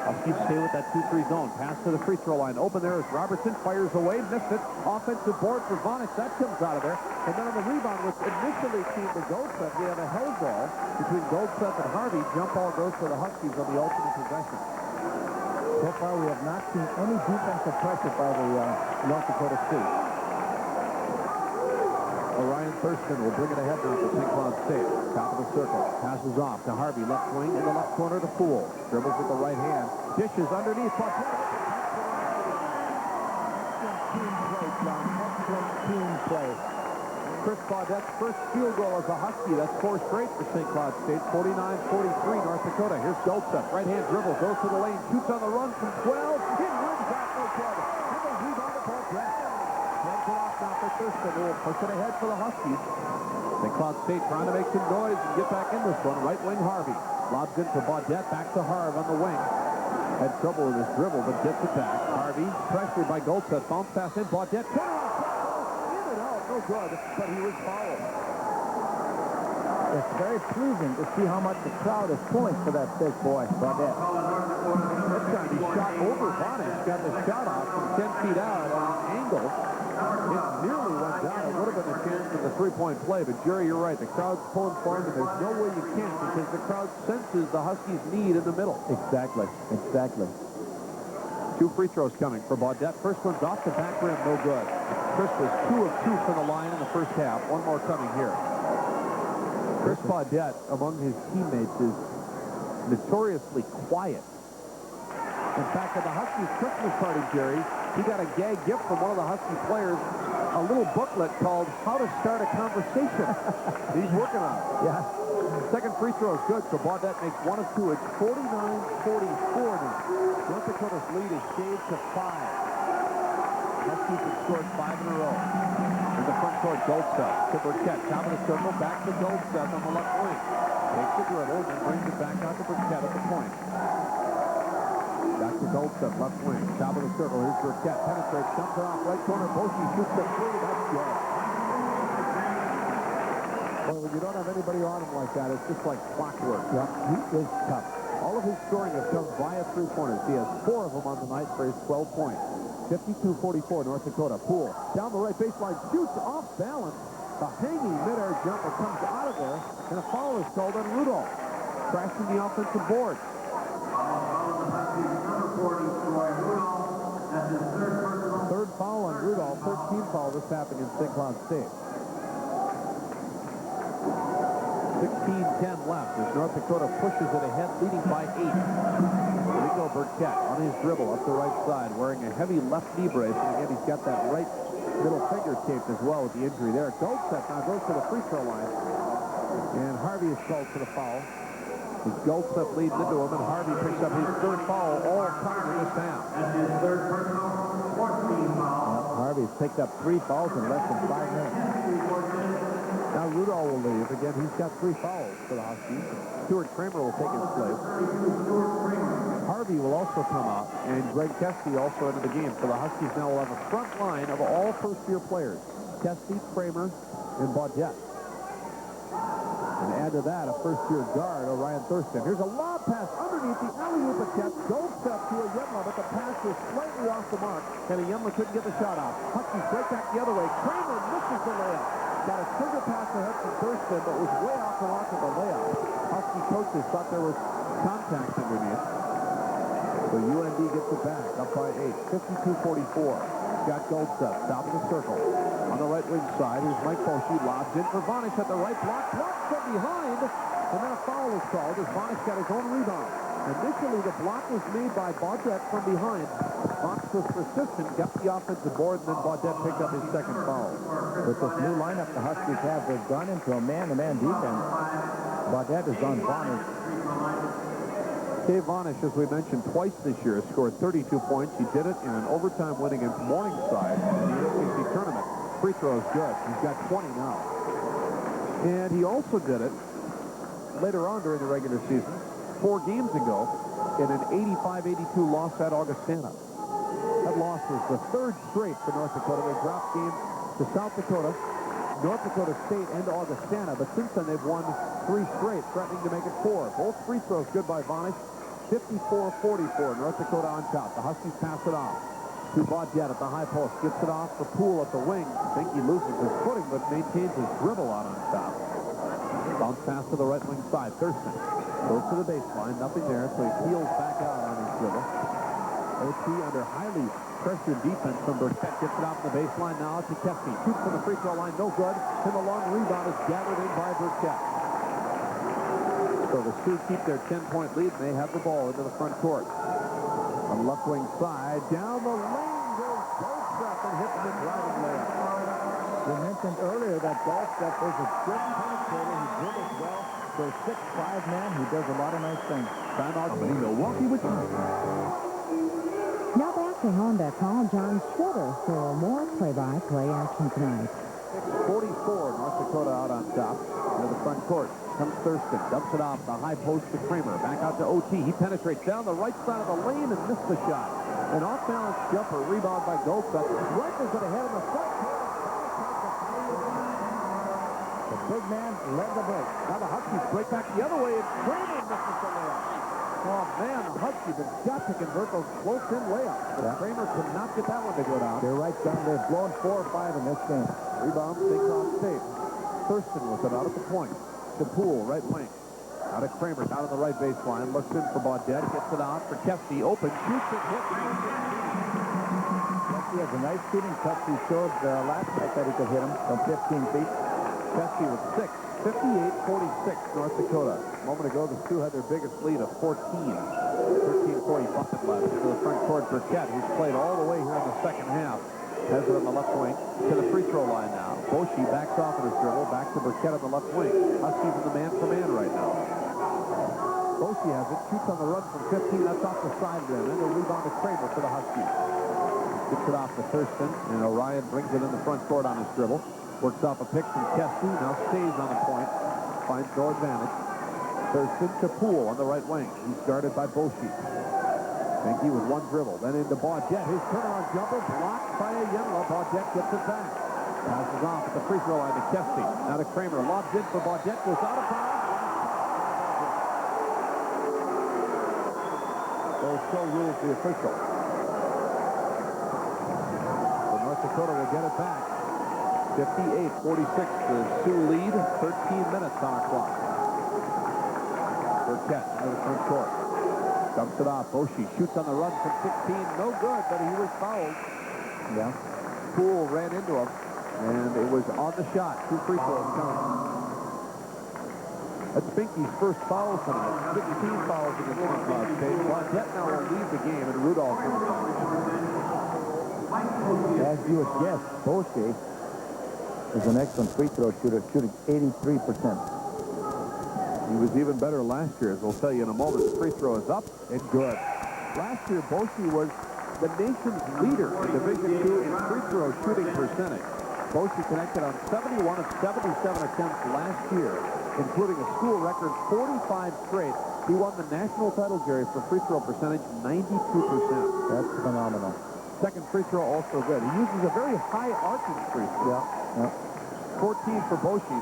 Huskies stay with that 2-3 zone. Pass to the free throw line. Open there is Robertson. Fires away. Missed it. Offensive board for Vonich. That comes out of there. And then on the rebound, which initially came to Goldseth, we have a held ball between Goldseth and Harvey. Jump ball goes to the Huskies on the ultimate possession. So far, we have not seen any defensive pressure by the North Dakota State. Orion Thurston will bring it ahead now for St. Cloud State. Top of the circle. Passes off to Harvey. Left wing in the left corner to Poole. Dribbles with the right hand. Dishes underneath. Excellent team play, John. Excellent team play. Chris Baudette's first field goal as a Husky. That's 4 straight for St. Cloud State. 49-43 North Dakota. Here's Goldseth. Right hand dribble. Goes to the lane. Shoots on the run from 12. It wins out no good. And the rebound to Baudette. Hands it off now for Thurston. Will push it ahead for the Huskies. St. Cloud State trying to make some noise and get back in this one. Right wing Harvey. Lobs in for Baudette. Back to Harv on the wing. Had trouble with his dribble, but gets it back. Harvey, pressured by Goldset. Bounce pass in. Baudette. In and out. No good, but he was fouled. It's very pleasing to see how much the crowd is pulling for that big boy, Baudette. This time he shot over Vonage. Got the shot off from 10 feet out on an angle. It nearly went down. It would have been a chance for the three-point play, but Jerry, you're right. The crowd's pulling for him, and there's no way you can't because the crowd senses the Huskies' need in the middle. Exactly. 2 free throws coming for Baudette. First one's off the back rim, no good. Chris was 2 of 2 from the line in the first half. One more coming here. Chris Baudette, among his teammates, is notoriously quiet. In fact, at the Huskies Christmas party, Jerry, he got a gag gift from one of the Husky players, a little booklet called How to Start a Conversation. He's working on it. Yeah. Second free throw is good, so Baudette makes 1 of 2. It's 49-44 now. North Dakota's lead is shaved to 5. Huskies have scored 5 in a row. In the front court, Goldset to Burkett. Top of the circle, back to Goldset on the left wing. Takes the dribble, then brings it back out to Burkett at the point. Back to Goldset, left wing. Top of the circle, here's Burkett. Penetrates, dumps it off, right corner. Boshi shoots the 3. That's good. Well, when you don't have anybody on him like that, it's just like clockwork. Yeah, he is tough. All of his scoring has come via 3-pointers. He has 4 of them on the night for his 12 points. 52-44, North Dakota. Poole down the right baseline, shoots off balance. A hanging midair jumper comes out of there, and a foul is called on Rudolph, crashing the offensive board. Third foul on Rudolph, 13 foul. This happened in St. Cloud State. 16-10 left as North Dakota pushes it ahead, leading by 8. Rico Burkett on his dribble up the right side, wearing a heavy left knee brace, and again, he's got that right middle finger taped as well with the injury there. Goldset now goes to the free throw line, and Harvey is called for the foul. As Goldset leads into him, and Harvey picks up his 3rd foul, all coming in this half. That's his 3rd personal, 14 foul. Harvey's picked up 3 fouls in less than 5 minutes. Now Rudolph will leave. Again, he's got 3 fouls for the Huskies. Stuart Kramer will take his place. Harvey will also come out, and Greg Kesty also into the game. So the Huskies now will have a front line of all first-year players. Kesty, Kramer, and Baudette. And add to that a first-year guard, Orion Thurston. Here's a lob pass underneath the alley-oop attempt. Goldset to Ayemla, but the pass was slightly off the mark, and Ayemla couldn't get the shot off. Huskies break back the other way. Kramer misses the layup. Got a trigger pass ahead from Thurston, but was way off the mark of the layup. Husky coaches thought there was contact underneath. So UND gets it back, up by 8, 52-44. Scott Goldset, top of the circle. On the right wing side, here's Mike Boshi, lobs in for Vonage at the right block. Blocked from behind, and then a foul is called as Vonage got his own rebound. Initially, the block was made by Baudette from behind. Fox was persistent, got the offensive board, and then Baudette picked up his 2nd foul. With this new lineup the Huskies have, they've gone into a man-to-man defense. Baudette is on Vonage. Dave Vonage, as we mentioned, twice this year, scored 32 points. He did it in an overtime win against Morningside in the NCC tournament. Free throw is good. He's got 20 now. And he also did it later on during the regular season, 4 games ago, in an 85-82 loss at Augustana. That loss was the 3rd straight for North Dakota. They dropped games to South Dakota, North Dakota State, and Augustana, but since then they've won 3 straight, threatening to make it 4. Both free throws good by Vonage. 54-44, North Dakota on top. The Huskies pass it off to Baudette at the high post. Gets it off for Poole at the wing. I think he loses his footing, but maintains his dribble out on top. Bounce pass to the right wing side. Thurston goes to the baseline. Nothing there, so he peels back out on his dribble. OT under highly pressured defense from Burkett. Gets it off the baseline now to Kesty. Shoots from the free throw line. No good. And the long rebound is gathered in by Burkett. So the Sioux keep their 10-point lead, and they have the ball into the front court. On the left wing side, down the lane goes Goldset and hits the driving layup. We mentioned earlier that Goldset is a good penetrator. He dribbles well. For a 6'5" man, he does a lot of nice things. Timeout by Milwaukee with Now back to home to call John Schroeder for more play-by-play action tonight. 46-44, North Dakota out on top. Into the front court comes Thurston, dumps it off the high post to Kramer. Back out to OT. He penetrates down the right side of the lane and missed the shot. An off-balance jumper, rebound by Goldstuck. Rifles it ahead in the front court. The big man led the break. Now the Huskies break back the other way, and Kramer misses the layup. Oh, man, the Huskies have got to convert those close-in layups. But Kramer could not get that one to go down. They're right, John. They've blown 4 or 5 in this game. Rebound, St. Cloud State. Thurston with it out at the point. To Poole, right wing. Out of Kramer, down on the right baseline. Looks in for Baudette. Gets it out for Kesty. Open, shoots it, hits. He has a nice shooting touch. He showed last night that he could hit him from 15 feet. Kesty with 6. 58-46, North Dakota. A moment ago, the Sioux had their biggest lead of 14. 13:45 left. Into the front court, Burkett, who's played all the way here in the second half. Has it on the left wing to the free throw line now. Boshi backs off of his dribble. Back to Burkett on the left wing. Huskies in the man-for-man right now. Boshi has it. Shoots on the run from 15. That's off the side rim. And a rebound to Kramer for the Huskies. Gets it off to Thurston. And Orion brings it in the front court on his dribble. Works off a pick from Kesty. Now stays on the point. Finds no advantage. Thurston to Poole on the right wing. He's guarded by Boshi. Benke with one dribble. Then into Baudette. His turnaround jumper blocked by Ayenla. Baudette gets it back. Passes off at the free throw line to Kesty. Now to Kramer. Lobs in for Baudette. Goes out of bounds. So rules the official. So North Dakota will get it back. 58-46, the Sioux lead. 13 minutes on the clock. Burkett into the front court. Dumps it off. Boshi shoots on the run from 16. No good, but he was fouled. Yeah. Poole ran into him, and it was on the shot. 2 free throws coming. That's Binky's first foul tonight. 16 fouls against St. Cloud State. Baudette now will leave the game, and Rudolph comes back. As you would guess, Boshi is an excellent free throw shooter, shooting 83%. He was even better last year, as we'll tell you in a moment. The free throw is up and good. Last year, Boshi was the nation's leader in Division II in free throw shooting percentage. Boshi connected on 71 of 77 attempts last year, including a school record 45 straight. He won the national title, Jerry, for free throw percentage, 92%. That's phenomenal. Second free throw also good. He uses a very high arcing free throw. Yeah. 14 for Boshi,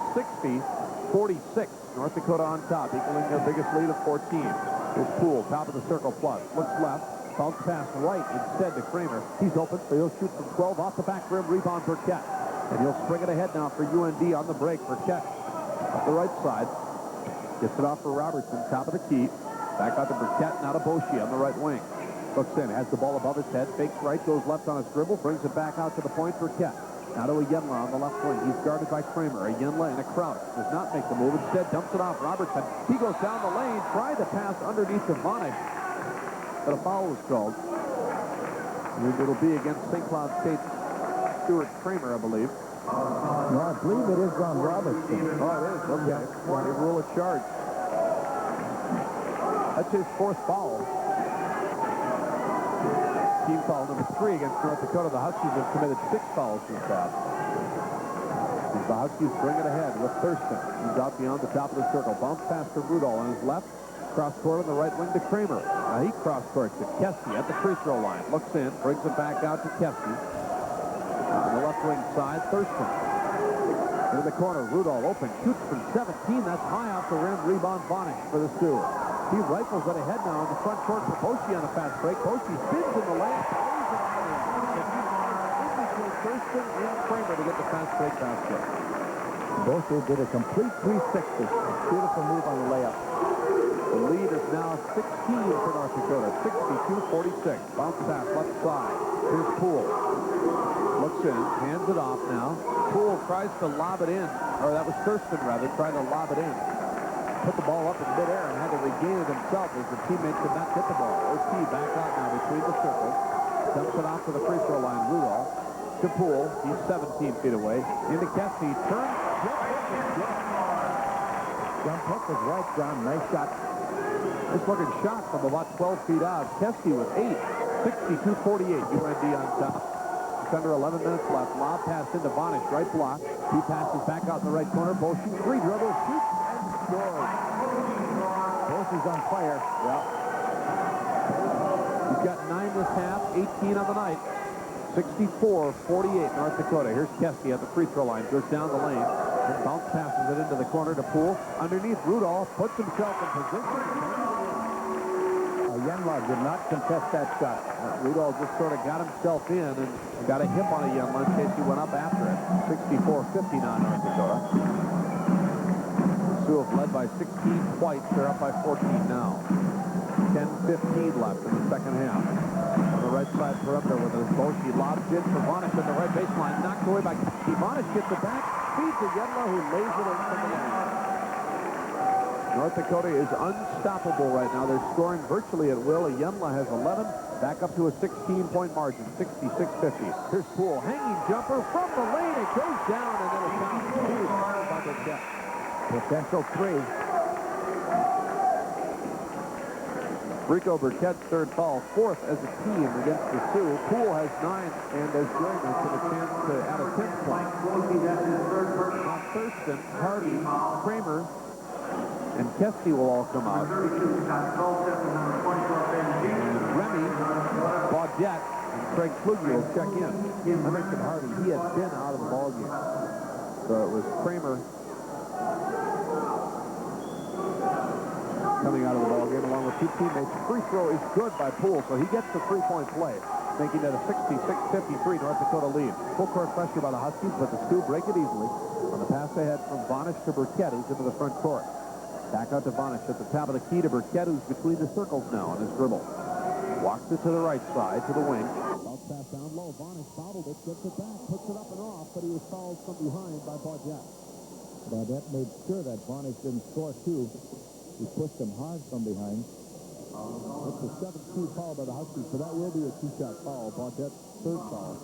60-46. North Dakota on top, equaling their biggest lead of 14. Here's Poole, top of the circle plus. Looks left, bounce pass right instead to Kramer. He's open, so he'll shoot from 12 off the back rim, rebound Burkett. And he'll spring it ahead now for UND on the break. Burkett up the right side. Gets it off for Robertson, top of the key. Back out to Burkett, now to Boshi on the right wing. Looks in, has the ball above his head, fakes right, goes left on his dribble, brings it back out to the point for Burkett. Now to Ayenla on the left wing. He's guarded by Kramer. Ayenla in a crouch. Does not make the move. Instead, dumps it off Robertson. He goes down the lane. Tried to pass underneath to Vonich. But a foul was called. It'll be against St. Cloud State's Stuart Kramer, I believe. No, I believe it is on Robertson. Oh, it is. Okay. They rule a charge. That's his 4th foul. Team foul number 3 against North Dakota. The Huskies have committed 6 fouls this half. The Huskies bring it ahead with Thurston. He's out beyond the top of the circle. Bounce pass to Rudolph on his left. Cross court on the right wing to Kramer. Now he cross courts to Kesty at the free throw line. Looks in, brings it back out to Kesty. On the left wing side, Thurston. In the corner, Rudolph open. Shoots from 17. That's high off the rim. Rebound Vonich for the Sioux. He rifles it ahead now in the front court for Boshi on a fast break. Boshi spins in the lane. Thurston and Kramer to get the fast break basket. Boshi did a complete 360. Beautiful move on the layup. The lead is now 16 for North Dakota. 62-46. Bounce pass left side. Here's Poole. Looks in. Hands it off now. Poole tries to lob it in. Or that was Thurston, rather, trying to lob it in. Put the ball up in midair and had to regain it himself as the teammate could not get the ball. OT back out now between the circles. Dumps it off to the free throw line. Rudolph to Poole. He's 17 feet away. Into Kesty. Turns. Jump hook was right, John. Nice shot. This looking shot from about 12 feet out. Kesty with 8. 62-48. UND on top. under 11 minutes left. Lob pass into Vonish, right block. He passes back out in the right corner. Bosch, three dribbles, shoots, and scores. Bosch is on fire. Yeah. He's got 9 this half, 18 on the night. 64-48 North Dakota. Here's Kesky at the free throw line. Goes down the lane and bounce passes it into the corner to Poole. Underneath, Rudolph puts himself in position. Yenla did not contest that shot. Rudolph just sort of got himself in and got a hip on a Yenla in case he went up after it. 64-59 North Dakota. Sioux have led by 16 twice. They're up by 14 now. 10-15 left in the second half. On the right side perimeter with his Boshi lobs in for Vonish on the right baseline. Knocked away by Kesky. Vonish gets it back. Feeds to Yenla, who lays it in from the lane. North Dakota is unstoppable right now. They're scoring virtually at will. Yenla has 11. Back up to a 16-point margin. 66-50. Here's Poole. Hanging jumper from the lane. It goes down and it'll count. Potential three. Rico Burkett's third foul, fourth as a team against the Sioux. Poole has 9, and as Jerry mentioned, a chance to add a 10th point. Now Thurston, Hardy, Kramer, and Kesky will all come out. And Remy, Baudette, and Craig Kluge will check in. I mentioned Hardy. He had been out of the ballgame. So it was Kramer coming out of the ballgame along with two teammates. Free throw is good by Poole, so he gets the three-point play, making it a 66-53 North Dakota lead. Full court pressure by the Huskies, but the Sioux break it easily on the pass ahead from Vonish to Burkett, who's into the front court. Back out to Vonish at the top of the key to Burkett, who's between the circles now on his dribble. Walks it to the right side, to the wing. Bounce pass down low. Vonish fouled it, gets it back, puts it up and off, but he was fouled from behind by Baudette. Baudette made sure that Vonish didn't score too. He pushed him hard from behind. It's a 7-2 foul by the Huskies, so that will be a two-shot foul. Baudette's third foul.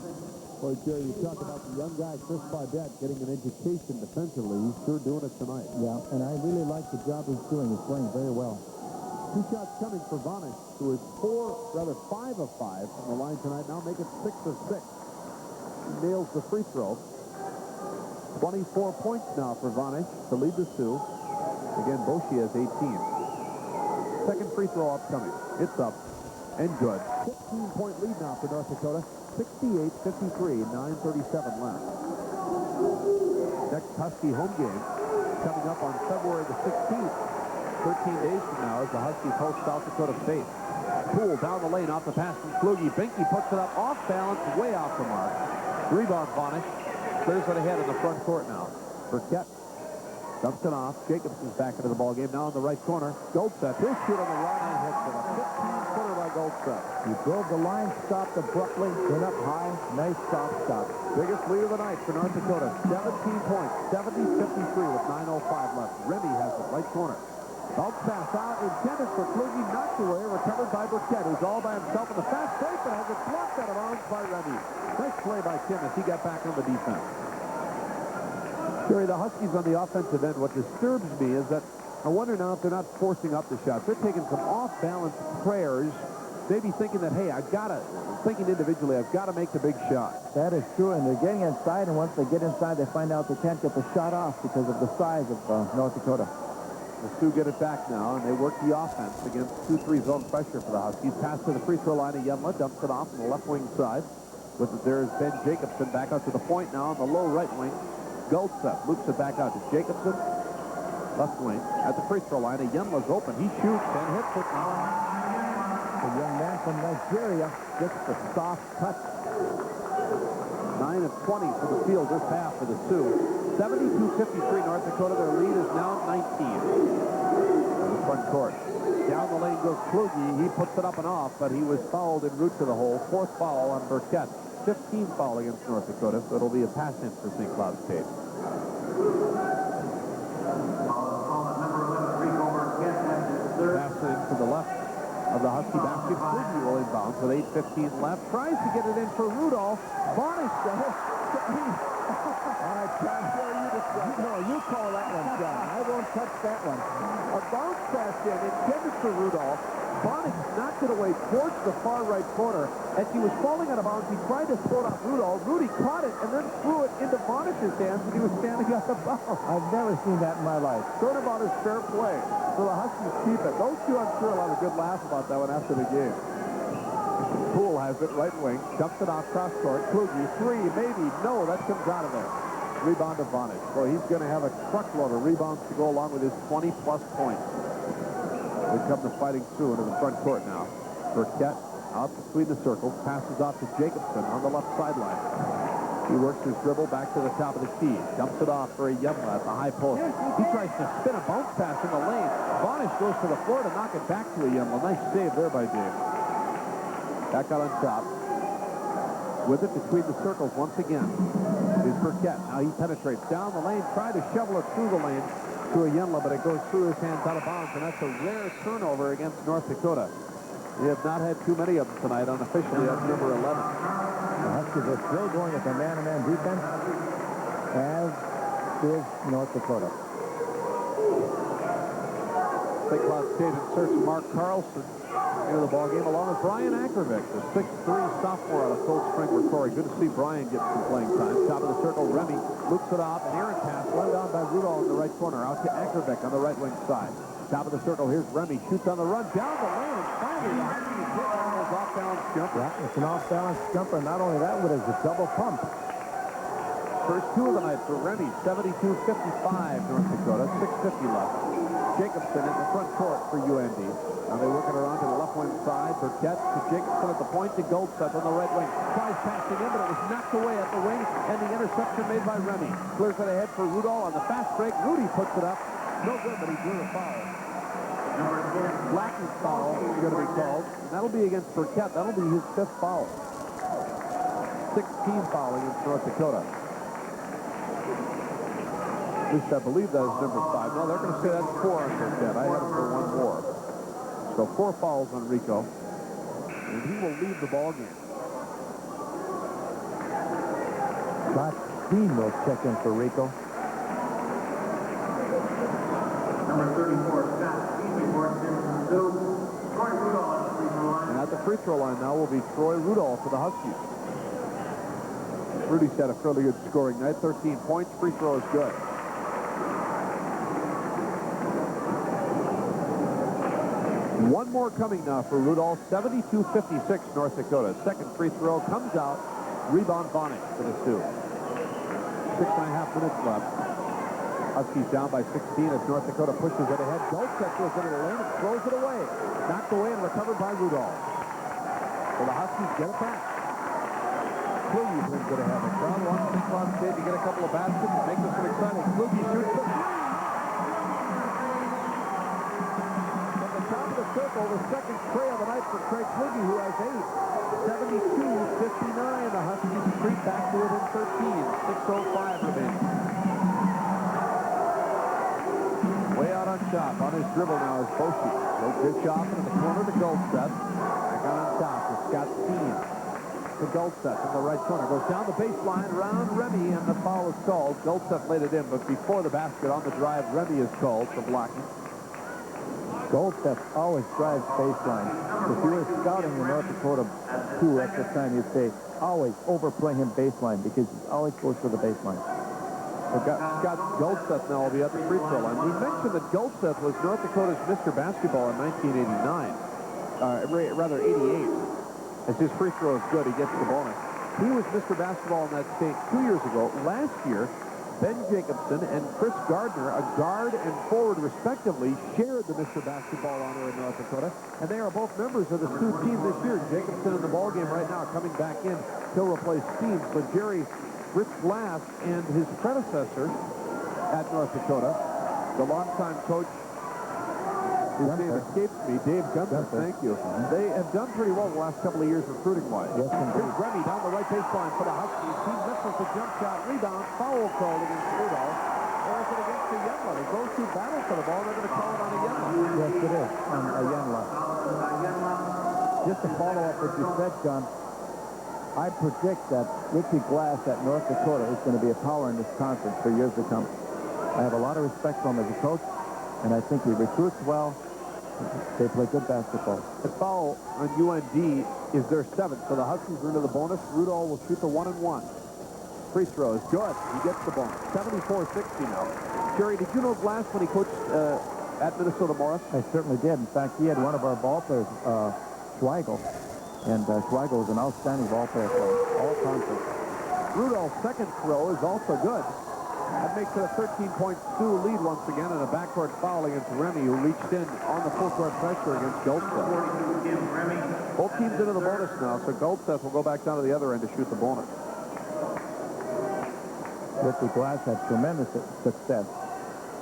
Boy, Jerry, you talk about the young guy, Chris Baudette, getting an education defensively. He's sure doing it tonight. Yeah, and I really like the job he's doing. He's playing very well. Two shots coming for Vonish, who is 5 of 5 from the line tonight. Now make it 6 of 6. He nails the free throw. 24 points now for Vonish to lead the Sioux. Again, Boshi has 18. Second free throw upcoming. It's up and good. 15-point lead now for North Dakota. 68-53, 9:37 left. Next Husky home game coming up on February the 16th. 13 days from now as the Huskies host South Dakota State. Poole down the lane off the pass from Kluge. Binky puts it up off balance, way off the mark. Rebound Vonish. Clears it ahead in the front court now. Burkett dumps it off. Jacobson's back into the ballgame. Now in the right corner. Goldstedt. He'll shoot on the run and hits it. A 15-footer by Goldstedt. He drove the line, stopped abruptly, went up high. Nice soft stop. Biggest lead of the night for North Dakota. 17 points. 70-53 with 9:05 left. Remy has it. Right corner. Bounce pass out. Intended for Kluge. Knocked away. Recovered by Burkett, who's all by himself in the fast break, but has it blocked out of bounds by Remy. Nice play by Tim as he got back on the defense. Jerry, the Huskies on the offensive end, what disturbs me is that I wonder now if they're not forcing up the shots. They're taking some off-balance prayers, maybe thinking that, hey, thinking individually, I've got to make the big shot. That is true, and they're getting inside, and once they get inside, they find out they can't get the shot off because of the size of North Dakota. The Sioux get it back now, and they work the offense against 2-3 zone pressure for the Huskies. Pass to the free throw line of Yenla, dumps it off on the left wing side. There's Ben Jacobson back out to the point now on the low right wing. Goldstedt loops it back out to Jacobson, left wing, at the free throw line. Yenla's open. He shoots and hits it. The young man from Nigeria gets the soft touch. 9 of 20 for the field this half for the Sioux. 72-53 North Dakota. Their lead is now 19. In the front court. Down the lane goes Kluge. He puts it up and off, but he was fouled en route to the hole. Fourth foul on Burkett. 15 foul against North Dakota, so it'll be a pass in for St. Cloud State. Pass in to the left of the Husky basket. Kluge will inbound with 8:15 left. Tries to get it in for Rudolph. Vonish though. All right, John, you decide. No, you call that one, John. I won't touch that one. A bounce pass in, intended for Rudolph. Bonnet knocked it away towards the far right corner. As he was falling out of bounds, he tried to throw it off Rudolph. Rudy caught it and then threw it into Bonnett's hands when he was standing out of bounds. I've never seen that in my life. Turnabout is fair play. So the Huskies keep it. Those two, I'm sure, will have a good laugh about that one after the game. Poole has it, right wing, dumps it off cross court. Kluge, three, maybe, no, that comes out of there. Rebound to Bonnet. So he's going to have a truckload of rebounds to go along with his 20-plus points. They come to fighting through into the front court now. Burkett out between the circles, passes off to Jacobson on the left sideline. He works his dribble back to the top of the key, dumps it off for a Yemla at the high post. He tries to spin a bounce pass in the lane. Bonnet goes to the floor to knock it back to a Yemla. Nice save there by Dave. Back out on top. With it between the circles once again is Burkett. Now he penetrates down the lane, tried to shovel it through the lane to a Yemla, but it goes through his hands out of bounds, and that's a rare turnover against North Dakota. We have not had too many of them tonight, unofficially at number 11. The Huskies are still going with a man-to-man defense, as is North Dakota. St. Cloud State inserts Mark Carlson into the ballgame, along with Brian Akervik, the 6'3" sophomore out of Cold Spring Rectory. Good to see Brian get some playing time. Top of the circle, Remy loops it off, an errant pass, run down by Rudolph in the right corner, out to Akervik on the right wing side. Top of the circle, here's Remy, shoots on the run, down the lane, and finally the Huskies hit on those off-balance jumper. Yeah, it's an off-balance jumper. Not only that, but it's a double pump. First two of the night for Remy, 72-55 North Dakota, 6:50 left. Jacobson in the front court for UND. Now they work it around to the left wing side. Burkett to Jacobson at the point to Goldstedt on the right wing. Tries passing in, but it was knocked away at the wing, and the interception made by Remy. Clears it ahead for Rudolph on the fast break. Rudy puts it up. No good, but he drew the foul. Blackie's foul is going to be called. And that'll be against Burkett. That'll be his 5th foul. 16 foul against North Dakota. At least I believe that is number 5. No, they're going to say that's 4 on Burkett. I have it for 1 more. So 4 fouls on Rico. And he will leave the ball game. Scott Steen will check in for Rico. Number 34, Scott Steen reports in from Zoom. Troy Rudolph at the free throw line. And at the free throw line now will be Troy Rudolph for the Huskies. Rudy's had a fairly good scoring night. 13 points. Free throw is good. One more coming now for Rudolph. 72-56 North Dakota. Second free throw comes out. Rebound Bonnet for the Sioux. 6.5 minutes left. Huskies down by 16 as North Dakota pushes it ahead. Goldstedt goes into the lane and throws it away. Knocked away and recovered by Rudolph. So the Huskies get it back. Kluge brings it ahead. The crowd wants St. Cloud State to get a couple of baskets and make this one exciting. Kluge shoots the three. From the top of the circle, the second tray of the night for Craig Kluge, who has 8. 72-59. The Huskies creep back to within 13. 6:05 remaining. Way out on top. On his dribble now is Boshi. So good shot into the corner to Goldstedt. Back on top to Scott Steen. To Goldstedt in the right corner. Goes down the baseline, round Remy, and the foul is called. Goldstedt laid it in, but before the basket on the drive, Remy is called for blocking. Goldstedt always drives baseline. If you were scouting the North Dakota 2 at the time, you'd say, always overplay him baseline because he always goes for the baseline. Scott Goldstedt now will be at the free throw line. We mentioned that Goldstedt was North Dakota's Mr. Basketball in 1989. Rather 88. As his free throw is good, he gets the bonus. He was Mr. Basketball in that state 2 years ago. Last year, Ben Jacobson and Chris Gardner, a guard and forward respectively, shared the Mr. Basketball honor in North Dakota, and they are both members of the Sioux team this year. Jacobson in the ballgame right now, coming back in. He'll replace Steen. So Jerry Rich Glass and his predecessor at North Dakota, the longtime coach, his name escapes me, Dave Gunther, thank you. They have done pretty well the last couple of years recruiting-wise. Yes, indeed. Here's Remy down the right baseline for the Huskies. He misses the jump shot, rebound, foul called against Rudolph. Or is it against the Yemla? They go to battle for the ball. They're going to call it on a Yemla. Yes, it is, on a Yemla. Just to follow up what you said, John, I predict that Richie Glass at North Dakota is going to be a power in this conference for years to come. I have a lot of respect for him as a coach, and I think he recruits well, They play good basketball. The foul on UND is their 7th, so the Huskies are into the bonus. Rudolph will shoot the 1-and-1. Free throw is good. He gets the bonus. 74-60 now. Jerry, did you know Glass when he coached at Minnesota Morris? I certainly did. In fact, he had one of our ball players, Schweigel. And Schweigel was an outstanding ball player for all conference. Rudolph's second throw is also good. That makes it a 13-point Sioux lead once again, and a backcourt foul against Remy, who reached in on the full-court pressure against Goldstedt. Both teams into the bonus now, so Goldstedt will go back down to the other end to shoot the bonus. Ricky Glass had tremendous success.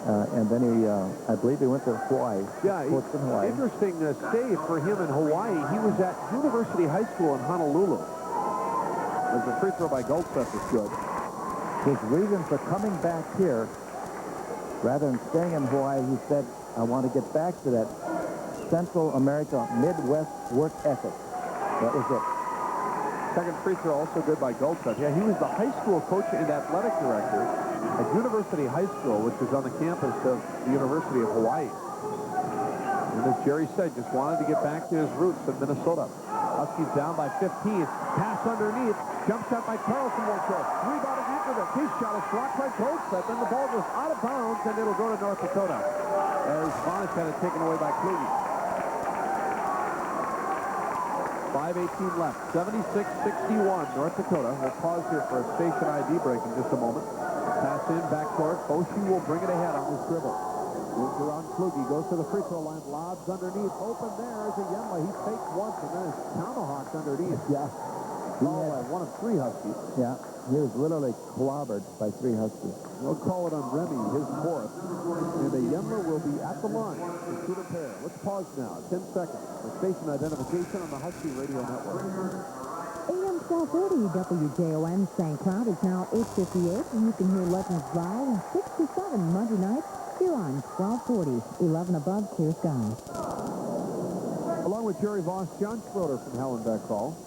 And then he, I believe he went to Hawaii. Yeah, interesting stay for him in Hawaii. He was at University High School in Honolulu. As the free throw by Goldstedt is good. His reason for coming back here, rather than staying in Hawaii, he said, I want to get back to that Central America Midwest work ethic. That was it. Second free throw also good by Goldstedt. Yeah, he was the high school coach and athletic director at University High School, which is on the campus of the University of Hawaii. And as Jerry said, just wanted to get back to his roots in Minnesota. Huskies down by 15. Pass underneath. Jump shot by Carlson won't go. Rebound after the his shot is blocked by Goldstedt. Then the ball goes out of bounds, and it'll go to North Dakota. As Vonish had it taken away by Kluge. 5:18 left. 76-61. North Dakota. We'll pause here for a station ID break in just a moment. Pass in, backcourt. Boshi will bring it ahead on his dribble. Moves around Kluge. Goes to the free throw line. Lobs underneath. Open there is Yenla. He faked once and then is tomahawked underneath. Yeah. He had one of 3 Huskies. Yeah. He was literally clobbered by 3 Huskies. They'll call it on Remy, his 4th. And the Yenla will be at the line to shoot a pair. Let's pause now. 10 seconds. For station identification on the Husky Radio Network. AM 1230 WJOM St. Cloud is now 8:58, and you can hear Legends Live and 6-7 Monday nights here on 1240, 11 above clear skies. Along with Jerry Voss, John Schroeder from Hallenbeck Hall.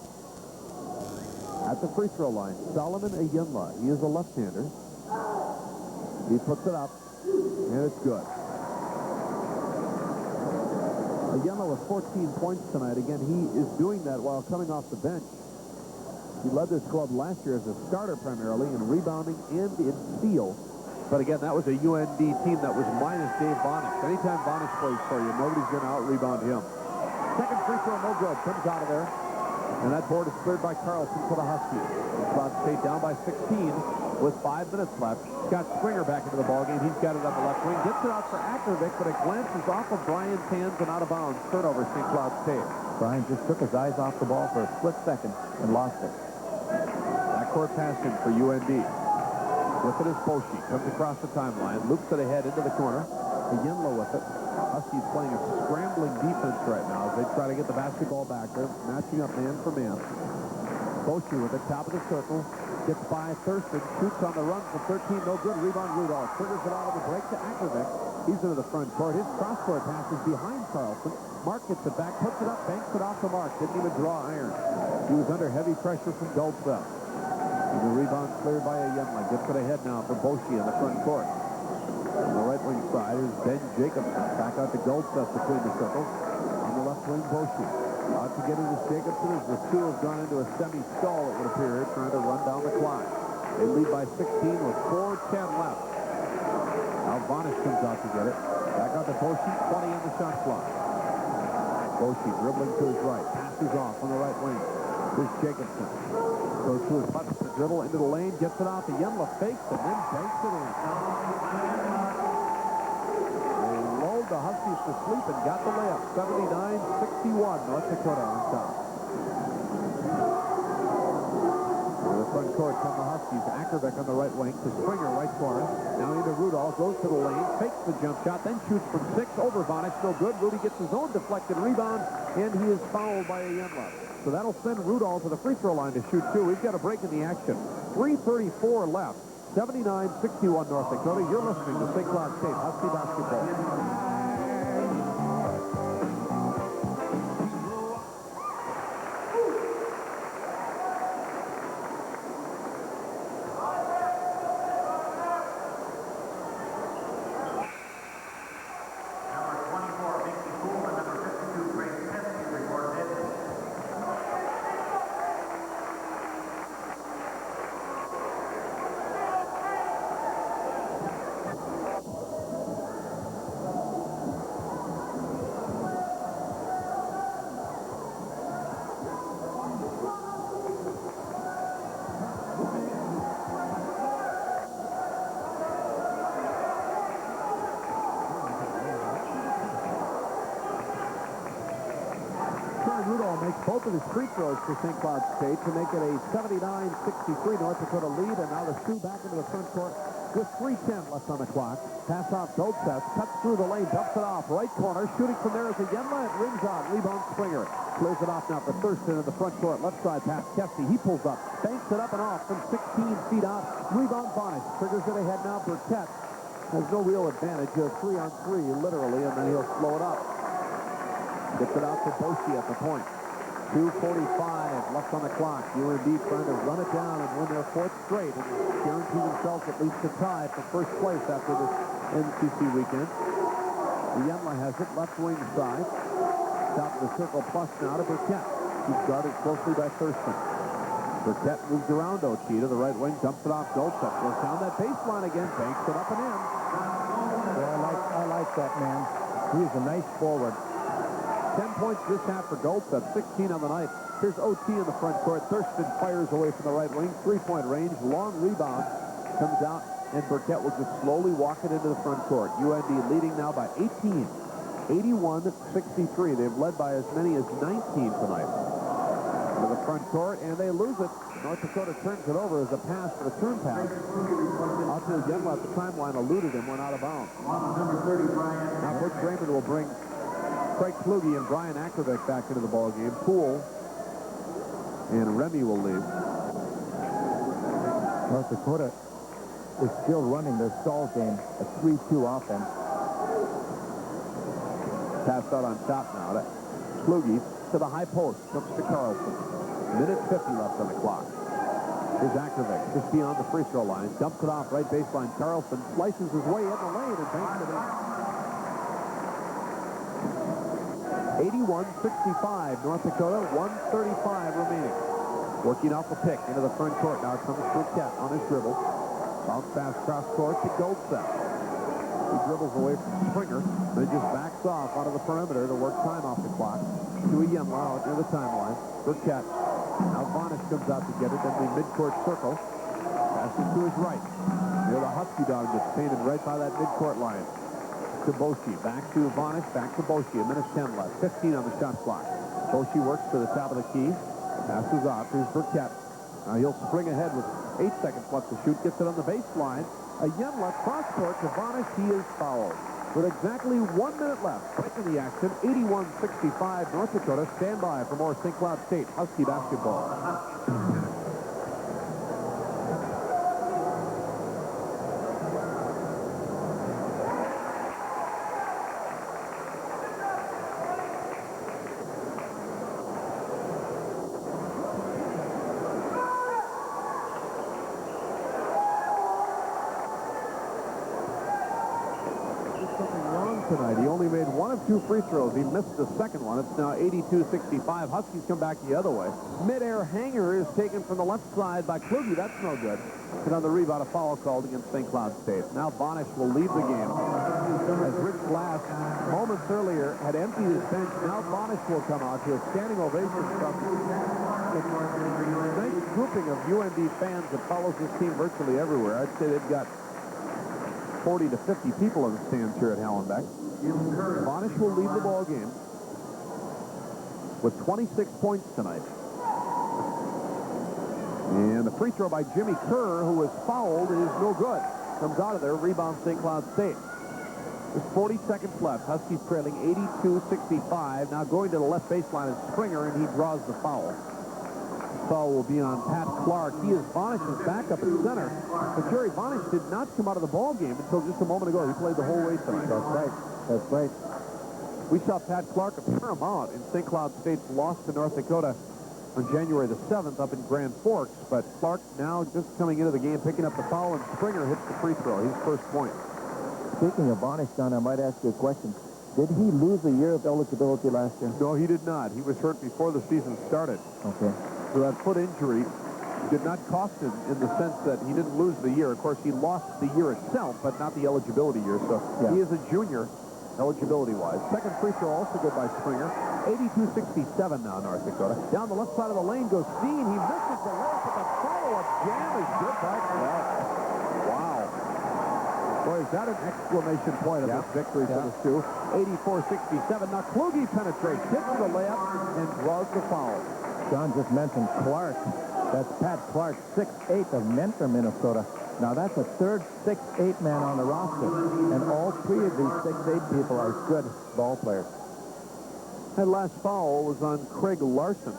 At the free throw line, Solomon Yenla. He is a left-hander. He puts it up, and it's good. Yenla with 14 points tonight. Again, he is doing that while coming off the bench. He led this club last year as a starter primarily in rebounding and in steals. But again, that was a UND team that was minus Dave Vonish. Anytime Vonish plays for you, nobody's going to out-rebound him. Second free throw, no good. Comes out of there. And that board is cleared by Carlson for the Huskies. Cloud State down by 16 with 5 minutes left. Got Springer back into the ballgame. He's got it on the left wing. Gets it out for Akravic, but it glances off of Brian's hands and out of bounds. Turnover, St. Cloud State. Brian just took his eyes off the ball for a split second and lost it. Backcourt passing for UND. With it is Boshi. Comes across the timeline. Loops it ahead into the corner. Yenla with it. Huskies playing a scrambling defense right now as they try to get the basketball back. They're matching up man for man. Boshi with the top of the circle. Gets by Thurston. Shoots on the run for 13. No good. Rebound Rudolph. Triggers it out of the break to Akravic. He's into the front court. His cross-court pass is behind Carlson. Mark gets it back. Puts it up. Banks it off the mark. Didn't even draw iron. He was under heavy pressure from Goldstedt. And the rebound cleared by Yenla. Gets it ahead now for Boshi in the front court. On the right wing side is Ben Jacobson. Back out to Goldstedt between the circles. On the left wing, Boshi. Out to get into Jacobson as the Sioux have gone into a semi-stall, it would appear, trying to run down the clock. They lead by 16 with 4:10 left. Now Vonish comes out to get it. Back out to Boshi, 20 on the shot clock. Boshi dribbling to his right. Passes off on the right wing. Here's Jacobson. Goes to his left, the dribble into the lane, gets it off. Yenla fakes and then banks it in. They lulled the Huskies to sleep and got the layup. 79-61, North Dakota on top. To the front court come the Huskies. Akravic on the right wing to Springer, right corner. Now into Rudolph, goes to the lane, fakes the jump shot, then shoots from 6 over Vonish. No good. Rudy gets his own deflected rebound, and he is fouled by Yenla. So that'll send Rudolph to the free throw line to shoot 2. We've got a break in the action. 3:34 left. 79-61 North Dakota. You're listening to St. Cloud State Husky basketball. Number 24, Mickey Poole, and Corey Rudolph makes both of his free throws for St. Cloud State to make it a 79-63 North Dakota lead, and now the Sioux back into the front court with 3:10 left on the clock. Pass off Goldseth, cuts through the lane, dumps it off, right corner, shooting from there is a Yenla, it rings on, rebound Springer. Clears it off now for Thurston in the front court, left side pass, Kessie, he pulls up, banks it up and off from 16 feet out, rebound Bonish, triggers it ahead now, Burkett has no real advantage, 3-on-3 literally, and then he'll slow it up. Gets it out to Boshi at the point. 2:45 left on the clock. UND trying to run it down and win their fourth straight and guarantee themselves at least a tie for first place after this NCC weekend. Yenla has it, left wing side. Top of the circle plus now to Burkett. He's guarded closely by Thurston. Burkett moves around Ochi to the right wing, dumps it off Goldseth. Goes down that baseline again, banks it up and in. Yeah, I like that man. He's a nice forward. 10 points this half for Goldseth, 16 on the night. Here's OT in the front court. Thurston fires away from the right wing, three-point range, long rebound, comes out, and Burkett will just slowly walk it into the front court. UND leading now by 18, 81-63. They've led by as many as 19 tonight. To the front court, and they lose it. North Dakota turns it over as a pass for the turn pass. Out to Yenla at the timeline, eluded him, went out of bounds. Now Butch Raymond will bring Craig Kluge and Brian Akravic back into the ballgame. Poole and Remy will leave. North Dakota is still running their stall game, a 3-2 offense. Passed out on top now to Kluge to the high post. Comes to Carlson. Minute 50 left on the clock. Here's Akravic just beyond the free throw line. Dumps it off right baseline. Carlson slices his way in the lane and banks it in. 81-65, North Dakota, 1:35 remaining. Working off the pick into the front court. Now comes Burkett on his dribble. Bounce pass cross court to Goldseth. He dribbles away from Springer, then just backs off onto the perimeter to work time off the clock. To a Yenla out near the timeline. Burkett. Now Bonish comes out to get it in the midcourt circle. Passes to his right. Near the Husky dog that's painted right by that midcourt line. To Boshi, back to Bonish, back to Boshi, a minute 10 left, 15 on the shot clock. Boshi works to the top of the key, passes off, here's Burkett. Now he'll spring ahead with 8 seconds left to shoot, gets it on the baseline. A Yenla cross court to Bonish, he is fouled. With exactly 1 minute left, breaking the action, 81-65 North Dakota. Stand by for more St. Cloud State Husky basketball. Tonight. He only made one of two free throws. He missed the second one. It's now 82-65. Huskies come back the other way. Mid-air hanger is taken from the left side by Kluge. That's no good. And on the rebound, a foul called against St. Cloud State. Now Bonish will leave the game. As Rich Glass, moments earlier, had emptied his bench. Now Bonish will come out to a standing ovation from a nice grouping of UND fans that follows this team virtually everywhere. I'd say they've got 40 to 50 people in the stands here at Hallenbeck. Bonish will lead the ball game with 26 points tonight. And the free throw by Jimmy Kerr, who was fouled, is no good. Comes out of there, rebound St. Cloud State. There's 40 seconds left. Huskies trailing 82-65. Now going to the left baseline is Springer, and he draws the foul. Foul will be on Pat Clark. He is Bonish's backup at center. But Jerry Bonish did not come out of the ball game until just a moment ago. He played the whole way tonight. That's right. That's right. We saw Pat Clark a fair amount in St. Cloud State's loss to North Dakota on January the 7th up in Grand Forks. But Clark now just coming into the game, picking up the foul, and Springer hits the free throw, his first point. Speaking of Bonish, John, I might ask you a question. Did he lose a year of eligibility last year? No, he did not. He was hurt before the season started. Okay. So that foot injury did not cost him in the sense that he didn't lose the year. Of course, he lost the year itself, but not the eligibility year. So He is a junior eligibility-wise. Second free throw also good by Springer. 82-67 now, North Dakota. Down the left side of the lane goes Steen. He misses the layup, but the follow-up jam is good by Clark. Wow. Boy, is that an exclamation point of this victory for the Sioux. 84-67. Now Kluge penetrates, hits the layup, and draws the foul. John just mentioned Clark. That's Pat Clark, 6'8" of Mentor, Minnesota. Now that's a third 6'8" man on the roster. And all three of these 6'8" people are good ball players. That last foul was on Craig Larson.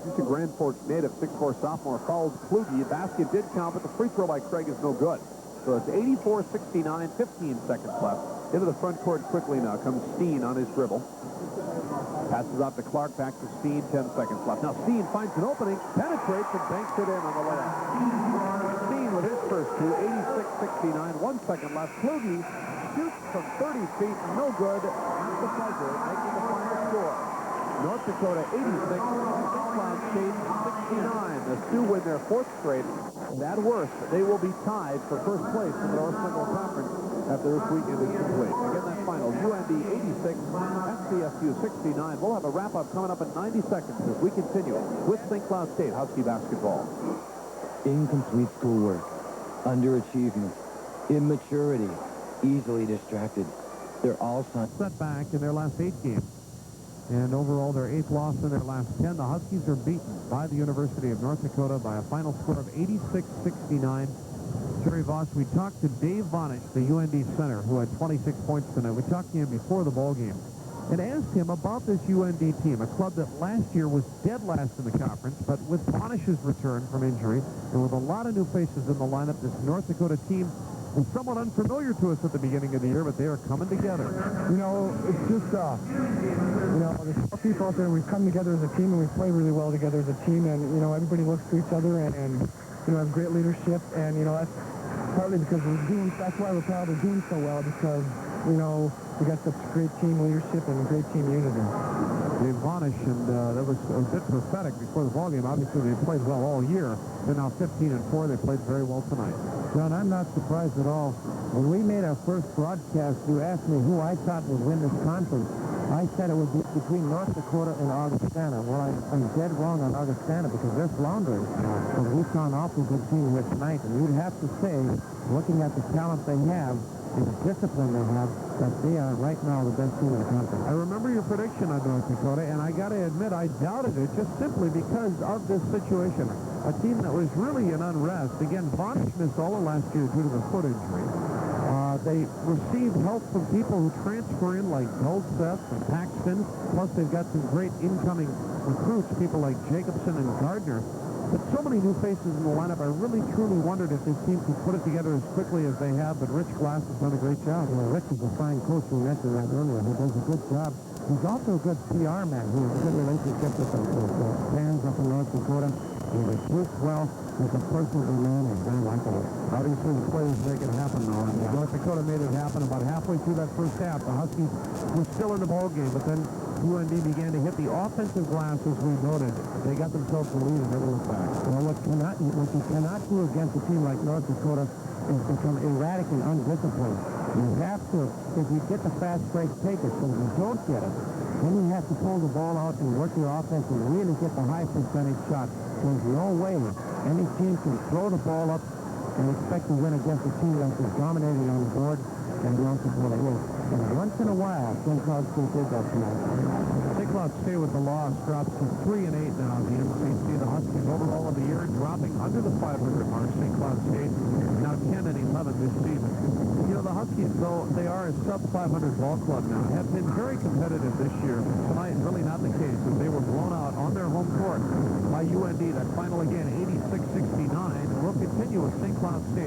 He's a Grand Forks native, 6'4" sophomore. Fouls Kluge. A basket did count, but the free throw by Craig is no good. So it's 84-69, 15 seconds left. Into the front court quickly now comes Steen on his dribble. Passes out to Clark, back to Steen, 10 seconds left. Now Steen finds an opening, penetrates, and banks it in on the layup. Steen with his first two, 86-69, 1 second left. Kluge shoots from 30 feet, no good. Not the buzzer, making the final score. North Dakota 86, St. Cloud State 69. The Sioux win their fourth straight. At worst, they will be tied for first place in the North Central Conference after this weekend is complete. Again, that final, UND 86, SCSU 69. We'll have a wrap-up coming up in 90 seconds as we continue with St. Cloud State Husky basketball. Incomplete schoolwork, underachievement, immaturity, easily distracted. They're all setback in their last 8 games. And overall, their 8th loss in their last 10. The Huskies are beaten by the University of North Dakota by a final score of 86-69. Jerry Voss, we talked to Dave Vonich, the UND center, who had 26 points tonight. We talked to him before the ball game and asked him about this UND team, a club that last year was dead last in the conference, but with Vonich's return from injury and with a lot of new faces in the lineup, this North Dakota team was somewhat unfamiliar to us at the beginning of the year, but they are coming together. You know, it's just, you know, there's 4 people out there, we've come together as a team, and we play really well together as a team, and, you know, everybody looks to each other, and you know, have great leadership, and, you know, that's partly because that's why we're proud of doing so well, because, you know, we got such great team leadership and great team unity. Dave Vonich, and that was a bit prophetic before the ballgame. Obviously, they played well all year. They're now 15-4. They played very well tonight. John, I'm not surprised at all. When we made our first broadcast, you asked me who I thought would win this conference. I said it would be between North Dakota and Augustana. Well, I'm dead wrong on Augustana because they're floundering. But we saw an awful good team here tonight, and you'd have to say, looking at the talent they have, and the discipline they have, that they are right now the best team in the conference. I remember your prediction on North Dakota, and I got to admit I doubted it just simply because of this situation. A team that was really in unrest. Again, Vonich missed all of last year due to the foot injury. They received help from people who transfer in like Goldseth and Paxton. Plus, they've got some great incoming recruits, people like Jacobson and Gardner. But so many new faces in the lineup, I really truly wondered if this team could put it together as quickly as they have, but Rich Glass has done a great job. Well, Rich is a fine coach. We mentioned that earlier. He does a good job. He's also a good PR man. He has a good relationship with the fans up in North Dakota. He recruits well. He's a personable man and very likable. Obviously, the players make it happen, though. And North Dakota made it happen about halfway through that first half. The Huskies were still in the ballgame, but then UND began to hit the offensive glass, as we noted. They got themselves the lead and never looked back. Well, what you cannot do against a team like North Dakota is become erratic and undisciplined. You have to, if you get the fast break, take it. So if you don't get it, then you have to pull the ball out and work your offense and really get the high percentage shot. There's no way any team can throw the ball up and expect to win against a team that is dominating on the board and North Dakota is. And once in a while, St. Cloud State did that tonight. St. Cloud State with the loss drops to 3-8 now. The MCC, the Huskies overall of the year dropping under the 500 mark. St. Cloud State now 10-11 this season. You know, the Huskies, though they are a sub-500 ball club now, have been very competitive this year. Tonight, really not the case, as they were blown out on their home court by UND. That final again, 86-69. We'll continue with St. Cloud State.